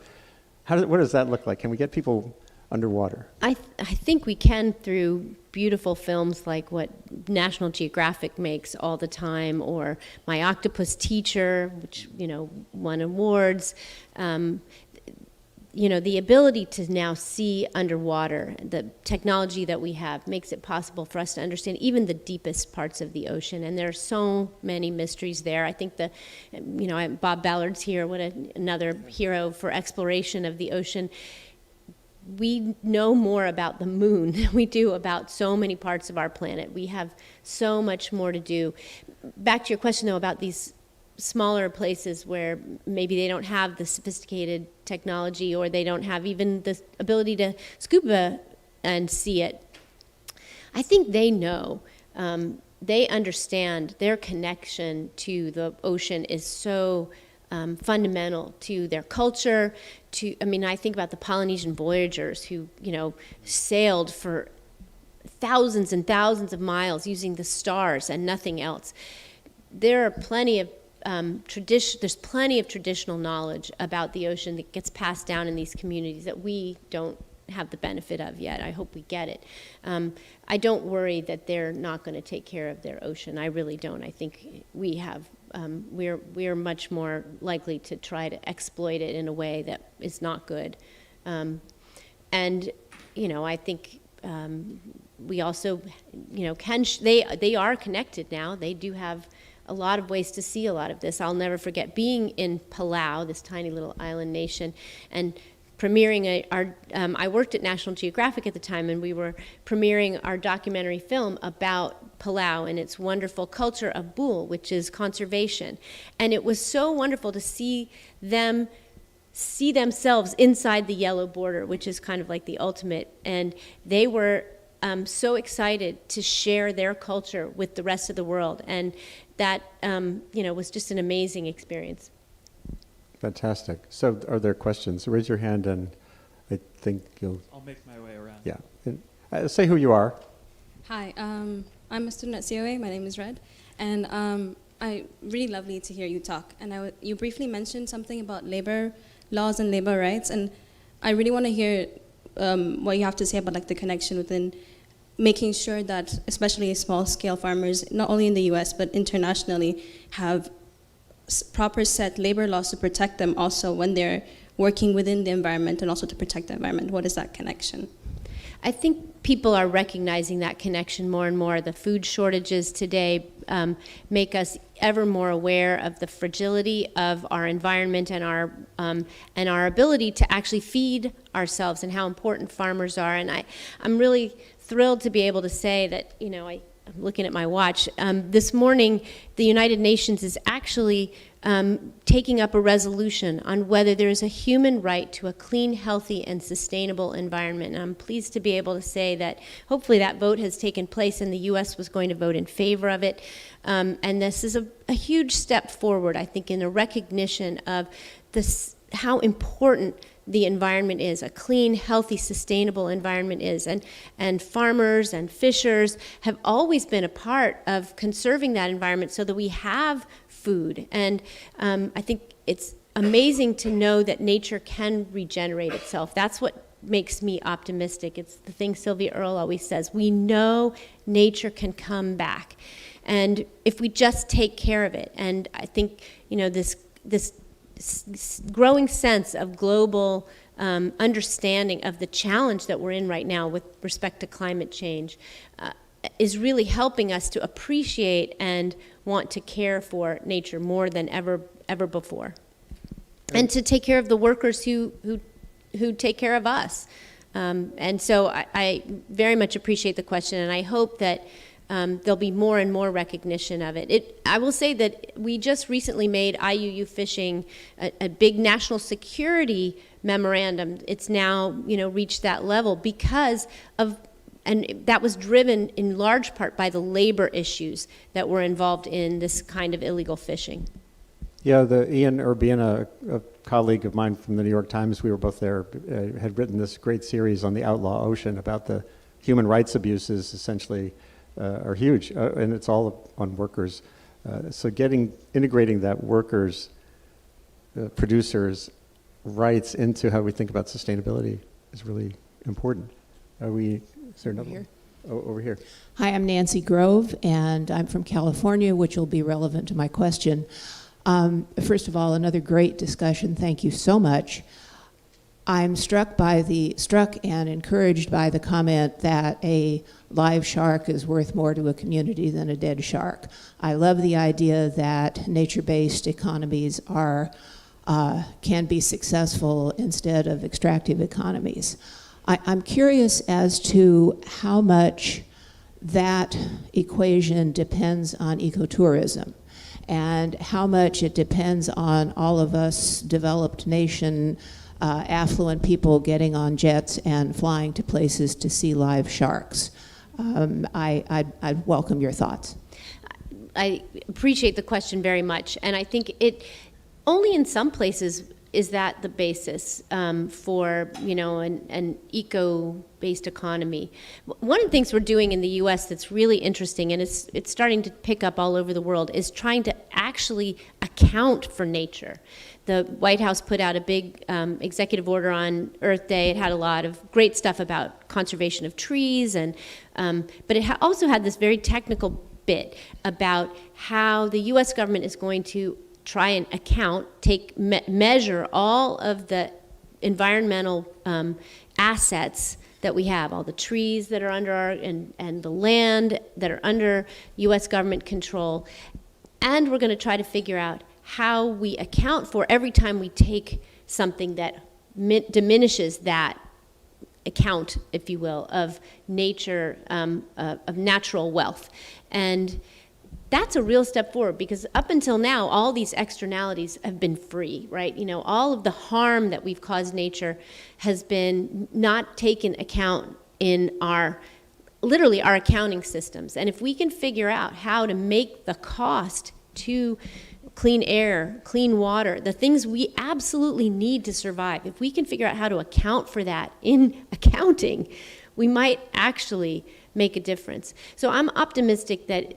what does that look like? Can we get people underwater? I think we can through beautiful films like what National Geographic makes all the time, or My Octopus Teacher, which won awards. The ability to now see underwater, the technology that we have makes it possible for us to understand even the deepest parts of the ocean. And there are so many mysteries there. I think Bob Ballard's here, another hero for exploration of the ocean. We know more about the moon than we do about so many parts of our planet. We have so much more to do. Back to your question, though, about these smaller places where maybe they don't have the sophisticated technology, or they don't have even the ability to scuba and see it. I think they know. They understand their connection to the ocean is so fundamental to their culture. I think about the Polynesian voyagers who, sailed for thousands and thousands of miles using the stars and nothing else. There are plenty of there's plenty of traditional knowledge about the ocean that gets passed down in these communities that we don't have the benefit of yet. I hope we get it. I don't worry that they're not going to take care of their ocean. I really don't. I think we have, we're much more likely to try to exploit it in a way that is not good. And, you know, I think we also, you know, they are connected now. They do have a lot of ways to see a lot of this. I'll never forget being in Palau, this tiny little island nation, and premiering I worked at National Geographic at the time, and we were premiering our documentary film about Palau and its wonderful culture of Bul, which is conservation. And it was so wonderful to see themselves inside the yellow border, which is kind of like the ultimate. And they were so excited to share their culture with the rest of the world. And that, you know, was just an amazing experience. Fantastic. So are there questions? Raise your hand and I think you'll... I'll make my way around. Yeah. And, say who you are. Hi, I'm a student at COA. My name is Red. And I really lovely to hear you talk. And you briefly mentioned something about labor laws and labor rights. And I really want to hear what you have to say about like the connection within making sure that especially small-scale farmers, not only in the US, but internationally, have proper set labor laws to protect them also when they're working within the environment and also to protect the environment. What is that connection? I think people are recognizing that connection more and more. The food shortages today make us ever more aware of the fragility of our environment and our ability to actually feed ourselves and how important farmers are. And I'm really thrilled to be able to say that, you know, I'm looking at my watch. This morning, the United Nations is actually taking up a resolution on whether there is a human right to a clean, healthy, and sustainable environment. And I'm pleased to be able to say that hopefully that vote has taken place and the U.S. was going to vote in favor of it. And this is a huge step forward, I think, in a recognition of this, how important the environment is, a clean, healthy, sustainable environment is. And farmers and fishers have always been a part of conserving that environment so that we have food. And I think it's amazing to know that nature can regenerate itself. That's what makes me optimistic. It's the thing Sylvia Earle always says. We know nature can come back. And if we just take care of it, and I think, you know, this growing sense of global understanding of the challenge that we're in right now with respect to climate change is really helping us to appreciate and want to care for nature more than ever before. And to take care of the workers who take care of us. And so I very much appreciate the question, and I hope that there'll be more and more recognition of it. I will say that we just recently made IUU fishing a big national security memorandum. It's now, you know, reached that level because of, and that was driven in large part by the labor issues that were involved in this kind of illegal fishing. Yeah, Ian Urbina, a colleague of mine from the New York Times, we were both there, had written this great series on the outlaw ocean about the human rights abuses essentially are huge, and it's all on workers. So integrating that workers, producers' rights into how we think about sustainability is really important. Is there another one? Oh, over here. Hi, I'm Nancy Grove, and I'm from California, which will be relevant to my question. First of all, another great discussion. Thank you so much. I'm struck and encouraged by the comment that a live shark is worth more to a community than a dead shark. I love the idea that nature-based economies can be successful instead of extractive economies. I'm curious as to how much that equation depends on ecotourism and how much it depends on all of us developed nation affluent people getting on jets and flying to places to see live sharks. I'd welcome your thoughts. I appreciate the question very much, and I think it only in some places is that the basis for, an eco-based economy? One of the things we're doing in the U.S. that's really interesting, and it's starting to pick up all over the world, is trying to actually account for nature. The White House put out a big executive order on Earth Day. It had a lot of great stuff about conservation of trees, but it also had this very technical bit about how the U.S. government is going to try and measure all of the environmental assets that we have, all the trees that are under and the land that are under U.S. government control. And we're going to try to figure out how we account for every time we take something that diminishes that account, if you will, of nature, of natural wealth. And that's a real step forward, because up until now, all these externalities have been free, right? All of the harm that we've caused nature has been not taken account in literally our accounting systems. And if we can figure out how to make the cost to clean air, clean water, the things we absolutely need to survive, if we can figure out how to account for that in accounting, we might actually make a difference. So I'm optimistic that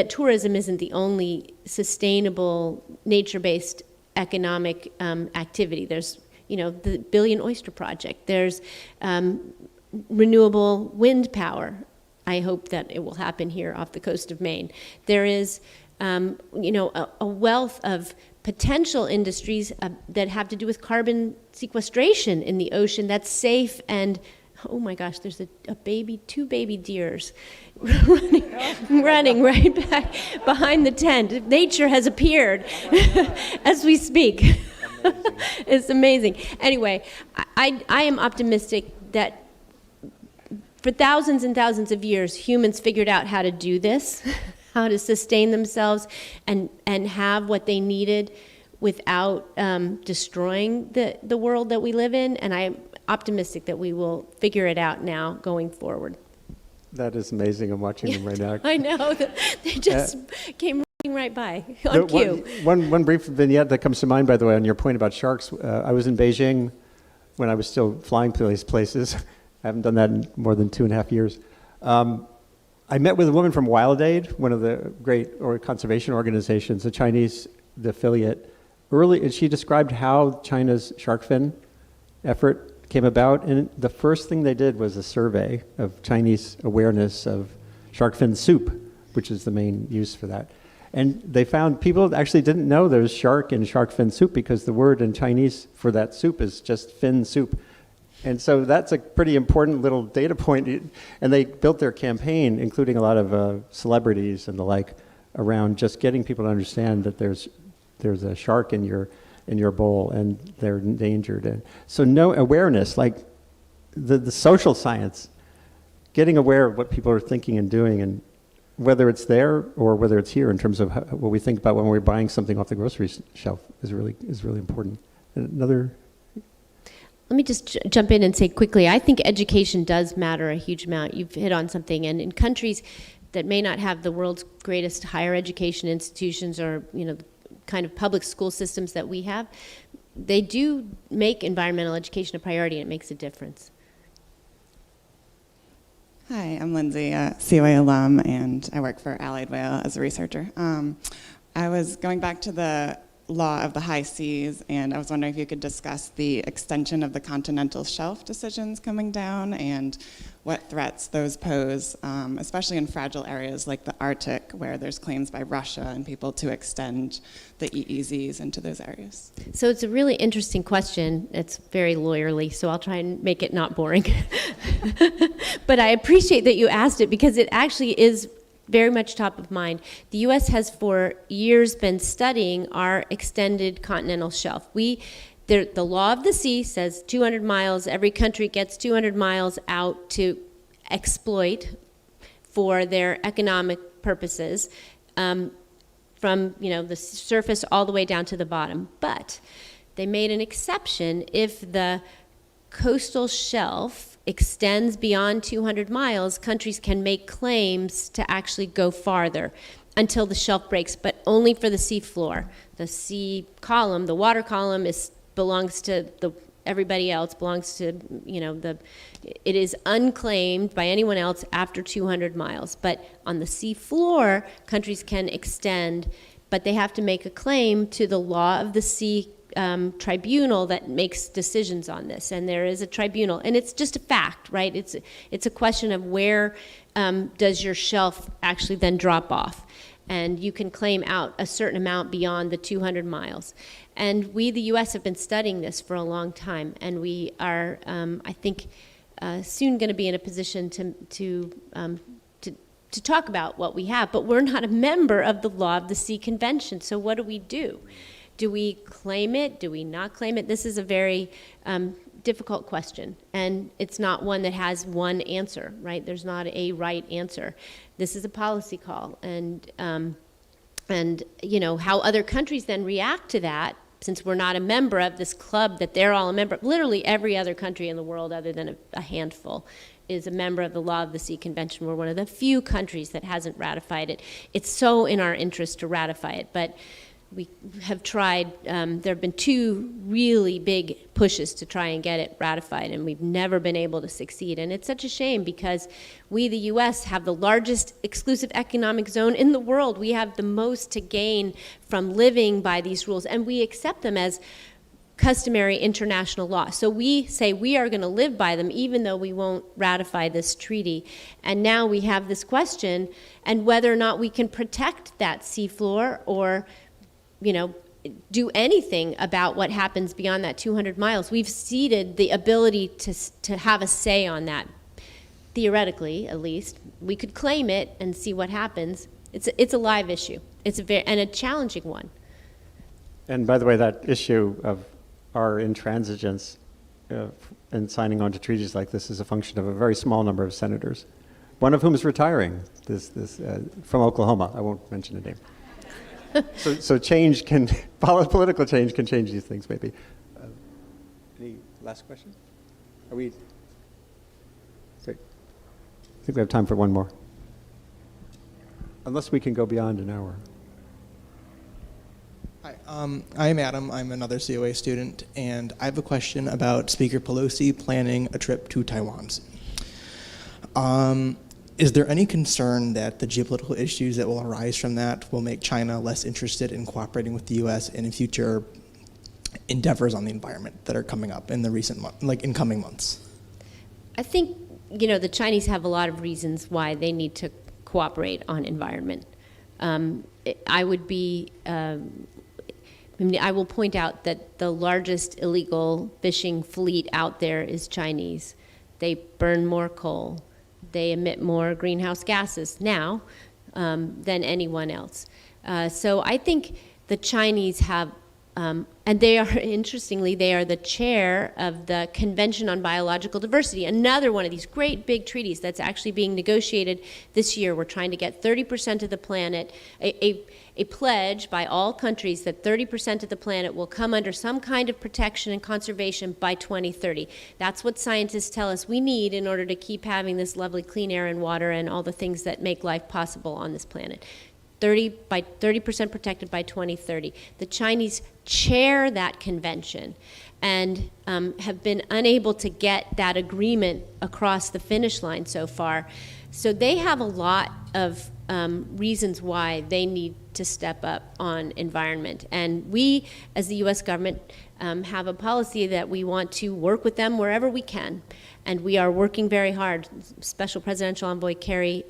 tourism isn't the only sustainable nature-based economic activity. There's, the Billion Oyster Project. There's renewable wind power. I hope that it will happen here off the coast of Maine. There is, a wealth of potential industries that have to do with carbon sequestration in the ocean that's safe and, oh my gosh, there's two baby deers running right back behind the tent. Nature has appeared as we speak. It's amazing. Anyway, I am optimistic that for thousands and thousands of years, humans figured out how to do this, how to sustain themselves and have what they needed without destroying the world that we live in. And I'm optimistic that we will figure it out now going forward. That is amazing. I'm watching them right now. I know. They just came running right by on cue. One brief vignette that comes to mind, by the way, on your point about sharks. I was in Beijing when I was still flying to these places. I haven't done that in more than 2.5 years. I met with a woman from WildAid, one of the great conservation organizations, the Chinese affiliate. And she described how China's shark fin effort came about, and the first thing they did was a survey of Chinese awareness of shark fin soup, which is the main use for that. And they found people actually didn't know there was shark in shark fin soup, because the word in Chinese for that soup is just fin soup. And so that's a pretty important little data point. And they built their campaign, including a lot of celebrities and the like, around just getting people to understand that there's a shark in your bowl and they're endangered. And so no awareness, like the social science, getting aware of what people are thinking and doing, and whether it's there or whether it's here in terms of what we think about when we're buying something off the grocery shelf is really important. And let me just jump in and say quickly, I think education does matter a huge amount. You've hit on something. And in countries that may not have the world's greatest higher education institutions or, the kind of public school systems that we have, they do make environmental education a priority, and it makes a difference. Hi, I'm Lindsay, a COA alum, and I work for Allied Whale as a researcher. I was going back to the law of the high seas, and I was wondering if you could discuss the extension of the continental shelf decisions coming down and what threats those pose, especially in fragile areas like the Arctic, where there's claims by Russia and people to extend the EEZs into those areas. So it's a really interesting question. It's very lawyerly, so I'll try and make it not boring. But I appreciate that you asked it, because it actually is very much top of mind. The U.S. has for years been studying our extended continental shelf. The law of the sea says 200 miles, every country gets 200 miles out to exploit for their economic purposes, from the surface all the way down to the bottom. But they made an exception if the coastal shelf extends beyond 200 miles, countries can make claims to actually go farther. until the shelf breaks, but only for the sea floor. The sea column, the water column, belongs to everybody else, belongs to, it is unclaimed by anyone else after 200 miles. But on the sea floor, countries can extend, but they have to make a claim to the law of the sea tribunal that makes decisions on this. And there is a tribunal, and it's just a fact, right? It's a question of where does your shelf actually then drop off. And you can claim out a certain amount beyond the 200 miles. And we, the U.S., have been studying this for a long time, and we are, I think, soon going to be in a position to talk about what we have. But we're not a member of the Law of the Sea Convention, so what do? Do we claim it? Do we not claim it? This is a very difficult question, and it's not one that has one answer, right? There's not a right answer. This is a policy call, and how other countries then react to that, since we're not a member of this club that they're all a member of. Literally every other country in the world other than a handful is a member of the Law of the Sea Convention. We're one of the few countries that hasn't ratified it. It's so in our interest to ratify it, but we have tried. There have been 2 really big pushes to try and get it ratified, and we've never been able to succeed. And it's such a shame because we, the U.S., have the largest exclusive economic zone in the world. We have the most to gain from living by these rules, and we accept them as customary international law. So we say we are going to live by them even though we won't ratify this treaty. And now we have this question, and whether or not we can protect that seafloor or do anything about what happens beyond that 200 miles. We've ceded the ability to have a say on that, theoretically, at least. We could claim it and see what happens. It's a live issue. It's a challenging one. And by the way, that issue of our intransigence in signing on to treaties like this is a function of a very small number of senators, one of whom is retiring, from Oklahoma. I won't mention a name. So change political change can change these things, maybe. Any last question? Great. I think we have time for one more. Unless we can go beyond an hour. Hi, I'm Adam. I'm another COA student, and I have a question about Speaker Pelosi planning a trip to Taiwan. Is there any concern that the geopolitical issues that will arise from that will make China less interested in cooperating with the U.S. in future endeavors on the environment that are coming up in the in coming months? I think, the Chinese have a lot of reasons why they need to cooperate on environment. I will point out that the largest illegal fishing fleet out there is Chinese. They burn more coal. They emit more greenhouse gases now than anyone else. So I think the Chinese have, and they are, interestingly, they are the chair of the Convention on Biological Diversity, another one of these great big treaties that's actually being negotiated this year. We're trying to get 30% of the planet, a pledge by all countries that 30% of the planet will come under some kind of protection and conservation by 2030. That's what scientists tell us we need in order to keep having this lovely clean air and water and all the things that make life possible on this planet. 30% protected by 2030. The Chinese chair that convention and have been unable to get that agreement across the finish line so far. So they have a lot of reasons why they need to step up on environment. And we, as the U.S. government, have a policy that we want to work with them wherever we can. And we are working very hard. Special Presidential Envoy Kerry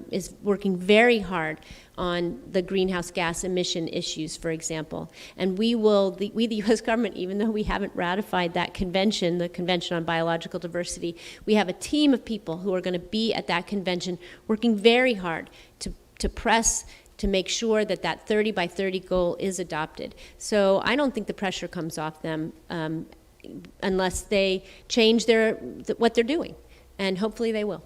is working very hard on the greenhouse gas emission issues, for example. And we, the U.S. government, even though we haven't ratified that convention, the Convention on Biological Diversity, we have a team of people who are going to be at that convention working very hard to press to make sure that that 30 by 30 goal is adopted. So I don't think the pressure comes off them unless they change what they're doing, and hopefully they will.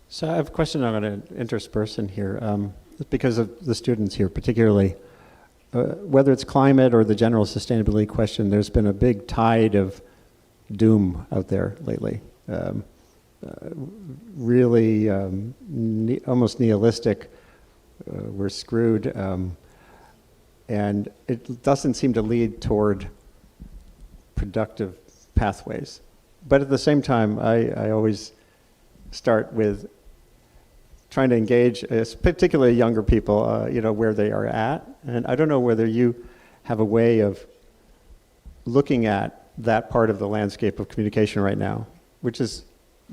So I have a question I'm going to intersperse in here, because of the students here particularly. Whether it's climate or the general sustainability question, there's been a big tide of doom out there lately. Really almost nihilistic we're screwed. And it doesn't seem to lead toward productive pathways. But at the same time, I always start with trying to engage, particularly younger people, where they are at. And I don't know whether you have a way of looking at that part of the landscape of communication right now, which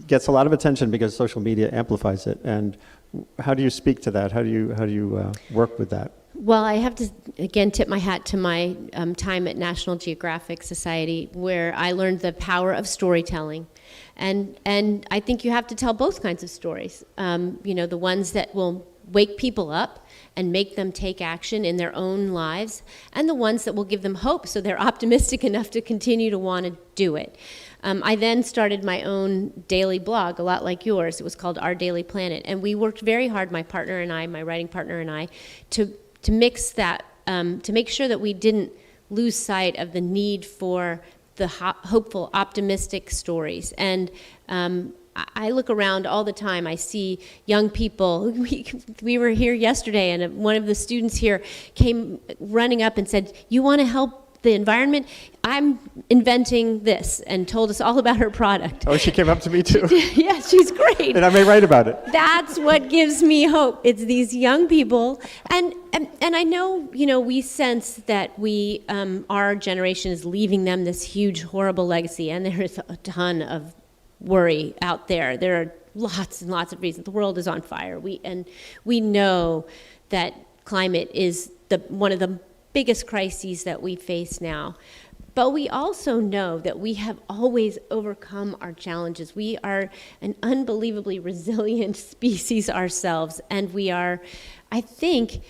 gets a lot of attention because social media amplifies it. And how do you speak to that? How do you work with that? Well, I have to, again, tip my hat to my time at National Geographic Society, where I learned the power of storytelling. And I think you have to tell both kinds of stories. The ones that will wake people up and make them take action in their own lives, and the ones that will give them hope so they're optimistic enough to continue to want to do it. I then started my own daily blog, a lot like yours. It was called Our Daily Planet. And we worked very hard, my partner and I, my writing partner and I, to mix that, to make sure that we didn't lose sight of the need for the hopeful, optimistic stories. And I look around all the time. I see young people. We were here yesterday, and one of the students here came running up and said, "You want to help the environment? I'm inventing this," and told us all about her product. Oh, she came up to me too. Yeah, she's great. And I may write about it. That's what gives me hope. It's these young people, and I know, we sense that our generation is leaving them this huge, horrible legacy, and there is a ton of worry out there. There are lots and lots of reasons. The world is on fire. We know that climate is one of the biggest crises that we face now. But we also know that we have always overcome our challenges. We are an unbelievably resilient species ourselves, and we are, I think,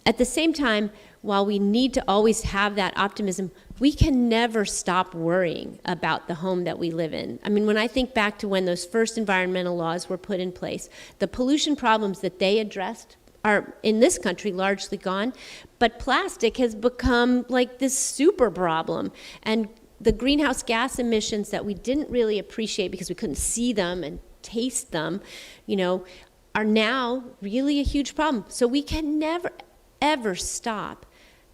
at the same time, while we need to always have that optimism, we can never stop worrying about the home that we live in. I mean, when I think back to when those first environmental laws were put in place, the pollution problems that they addressed are, in this country, largely gone, but plastic has become like this super problem. And the greenhouse gas emissions that we didn't really appreciate because we couldn't see them and taste them, are now really a huge problem. So we can never, ever stop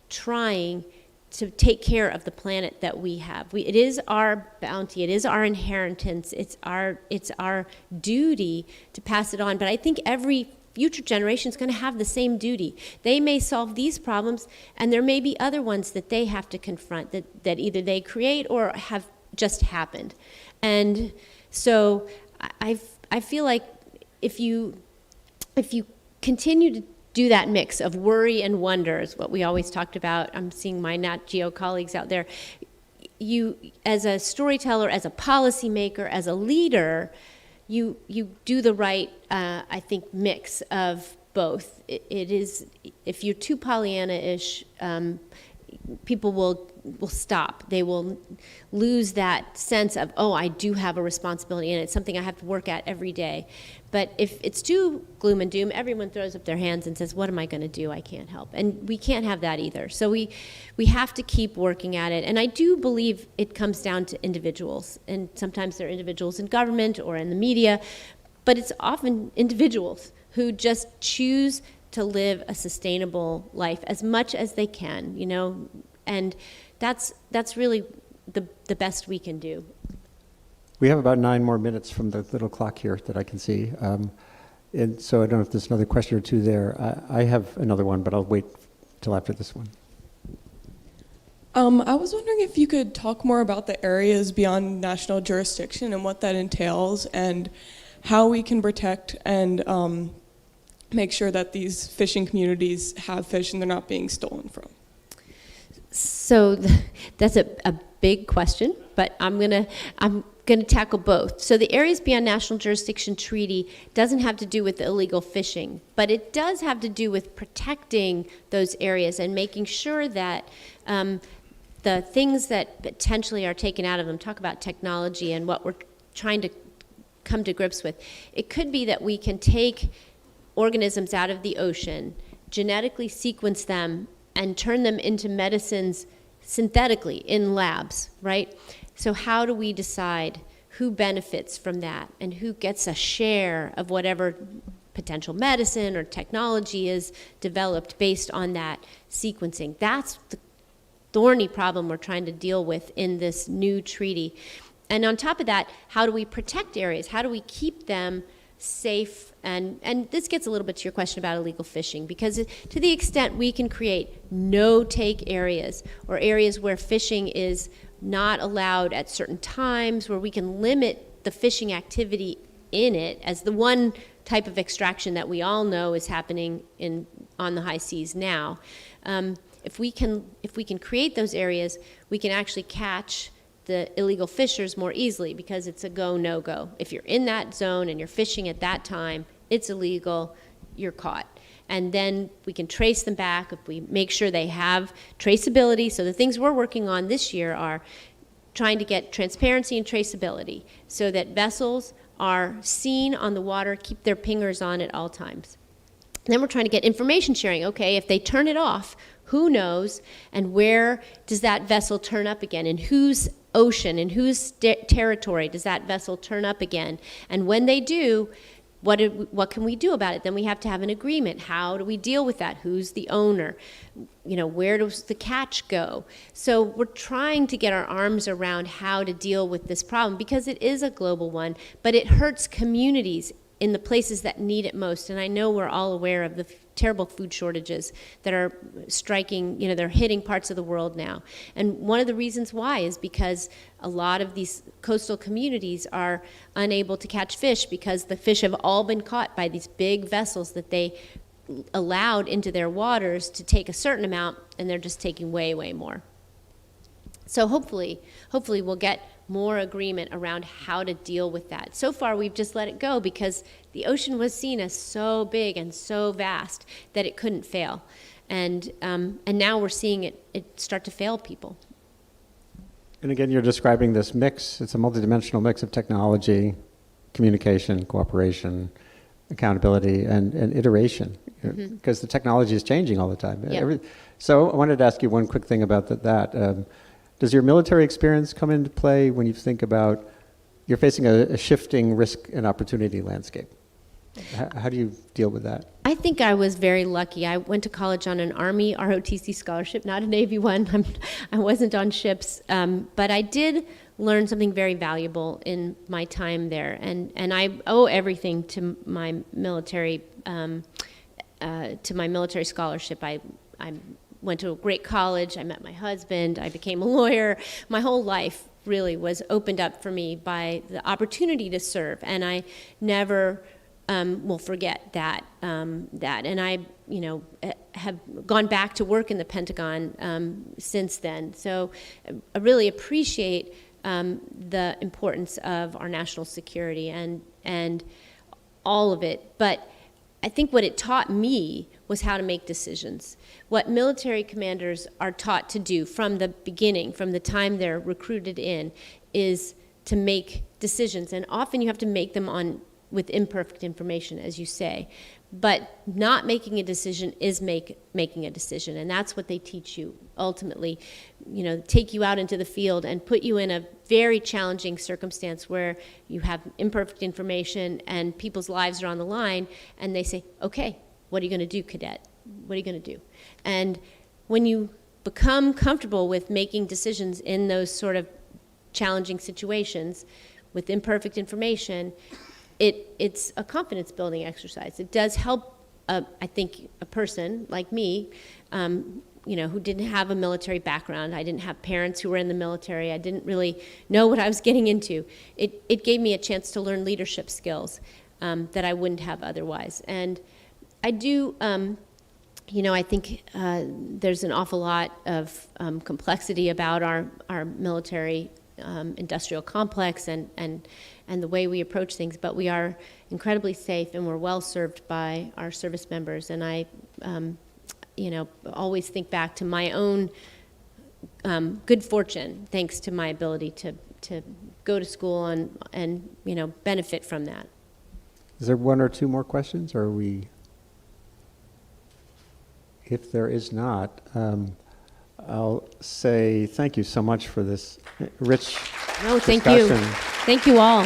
trying to take care of the planet that we have. It is our bounty. It is our inheritance. It's our duty to pass it on. But I think every future generation is going to have the same duty. They may solve these problems, and there may be other ones that they have to confront that either they create or have just happened. And so I feel like if you continue to do that mix of worry and wonder, is what we always talked about. I'm seeing my Nat Geo colleagues out there. You, as a storyteller, as a policymaker, as a leader, you do the right, I think, mix of both. It is, if you're too Pollyanna-ish, people will stop. They will lose that sense of, oh, I do have a responsibility, and it's something I have to work at every day. But if it's too gloom and doom, everyone throws up their hands and says, what am I going to do? I can't help. And we can't have that either. So we have to keep working at it. And I do believe it comes down to individuals. And sometimes they're individuals in government or in the media, but it's often individuals who just choose to live a sustainable life as much as they can, and that's really the best we can do. We have about 9 more minutes from the little clock here that I can see. And so I don't know if there's another question or two there. I have another one, but I'll wait till after this one. I was wondering if you could talk more about the areas beyond national jurisdiction and what that entails, and how we can protect and make sure that these fishing communities have fish and they're not being stolen from. So that's a big question, but I'm gonna tackle both. So the Areas Beyond National Jurisdiction Treaty doesn't have to do with the illegal fishing, but it does have to do with protecting those areas and making sure that the things that potentially are taken out of them, talk about technology and what we're trying to come to grips with. It could be that we can take organisms out of the ocean, genetically sequence them, and turn them into medicines synthetically in labs, right? So how do we decide who benefits from that and who gets a share of whatever potential medicine or technology is developed based on that sequencing. That's the thorny problem we're trying to deal with in this new treaty. And on top of that, how do we protect areas? How do we keep them safe? And this gets a little bit to your question about illegal fishing, because to the extent we can create no-take areas, or areas where fishing is not allowed at certain times, where we can limit the fishing activity in it as the one type of extraction that we all know is happening on the high seas now. If we can create those areas, we can actually catch the illegal fishers more easily, because it's a go, no go. If you're in that zone and you're fishing at that time, it's illegal, you're caught. And then we can trace them back if we make sure they have traceability. So the things we're working on this year are trying to get transparency and traceability so that vessels are seen on the water, keep their pingers on at all times. And then we're trying to get information sharing. Okay, if they turn it off, who knows, and where does that vessel turn up again, in whose ocean, in whose territory does that vessel turn up again? And when they do, what can we do about it? Then we have to have an agreement. How do we deal with that? Who's the owner? Where does the catch go? So we're trying to get our arms around how to deal with this problem, because it is a global one, but it hurts communities in the places that need it most. And I know we're all aware of the terrible food shortages that are striking, they're hitting parts of the world now. And one of the reasons why is because a lot of these coastal communities are unable to catch fish, because the fish have all been caught by these big vessels that they allowed into their waters to take a certain amount, and they're just taking way, way more. So hopefully we'll get more agreement around how to deal with that. So far, we've just let it go because the ocean was seen as so big and so vast that it couldn't fail. And now we're seeing it start to fail people. And again, you're describing this mix. It's a multidimensional mix of technology, communication, cooperation, accountability, and iteration, because the technology is changing all the time. Yep. So I wanted to ask you one quick thing about that. Does your military experience come into play when you think about you're facing a shifting risk and opportunity landscape? How do you deal with that? I think I was very lucky. I went to college on an Army ROTC scholarship, not a Navy one. I wasn't on ships, but I did learn something very valuable in my time there, and I owe everything to my military scholarship. I went to a great college, I met my husband, I became a lawyer. My whole life really was opened up for me by the opportunity to serve, and I never will forget that. And I, have gone back to work in the Pentagon since then. So I really appreciate the importance of our national security and all of it. But I think what it taught me was how to make decisions. What military commanders are taught to do from the beginning, from the time they're recruited in, is to make decisions. And often you have to make them with imperfect information, as you say. But not making a decision is making a decision. And that's what they teach you ultimately, take you out into the field and put you in a very challenging circumstance where you have imperfect information and people's lives are on the line, and they say, okay, what are you going to do, cadet? What are you going to do? And when you become comfortable with making decisions in those sort of challenging situations with imperfect information, it's a confidence-building exercise. It does help, I think, a person like me, who didn't have a military background. I didn't have parents who were in the military. I didn't really know what I was getting into. It gave me a chance to learn leadership skills that I wouldn't have otherwise. And I do, I think there's an awful lot of complexity about our military industrial complex and the way we approach things, but we are incredibly safe and we're well served by our service members. And I, always think back to my own good fortune, thanks to my ability to go to school and benefit from that. Is there one or two more questions, or are we? If there is not, I'll say thank you so much for this rich Thank discussion. you. Thank you all.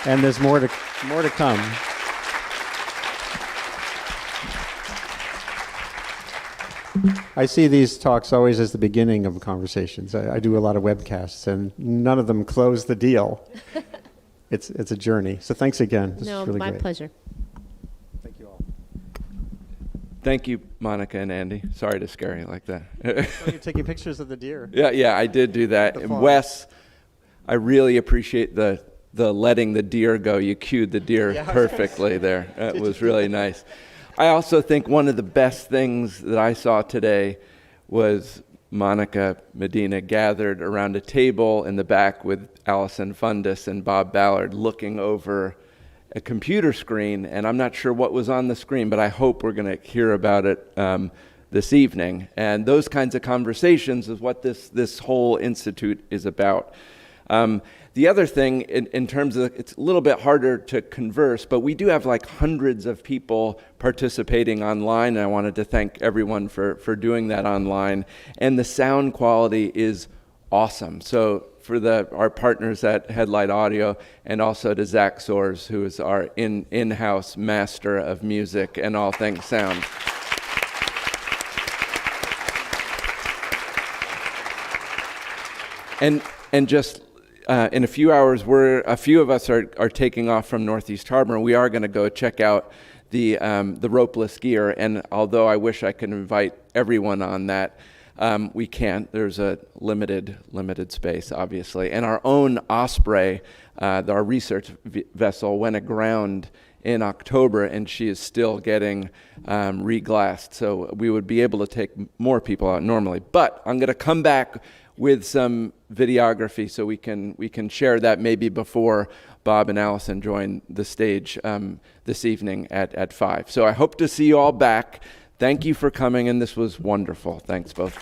And there's more to come. I see these talks always as the beginning of conversations. I do a lot of webcasts, and none of them close the deal. It's a journey. So thanks again. This No, is really my great. pleasure. Thank you all. Thank you, Monica and Andy. Sorry to scare you like that. Oh, you're taking pictures of the deer. Yeah, I did do that. The And farm. Wes, I really appreciate the letting the deer go. You cued the deer Yeah. perfectly there. It was really nice. I also think one of the best things that I saw today was Monica Medina gathered around a table in the back with Allison Fundus and Bob Ballard looking over a computer screen, and I'm not sure what was on the screen, but I hope we're going to hear about it this evening. And those kinds of conversations is what this whole institute is about. The other thing, in terms of, it's a little bit harder to converse, but we do have like hundreds of people participating online, and I wanted to thank everyone for doing that online. And the sound quality is awesome. So for our partners at Headlight Audio, and also to Zach Soares, who is our in-house master of music and all things sound. And just in a few hours, a few of us are taking off from Northeast Harbor, and we are going to go check out the ropeless gear. And although I wish I could invite everyone on that, we can't. There's a limited space, obviously. And our own Osprey, our research vessel, went aground in October, and she is still getting reglassed. So we would be able to take more people out normally. But I'm going to come back with some videography so we can share that maybe before Bob and Allison join the stage this evening at 5. So I hope to see you all back. Thank you for coming, and this was wonderful. Thanks both.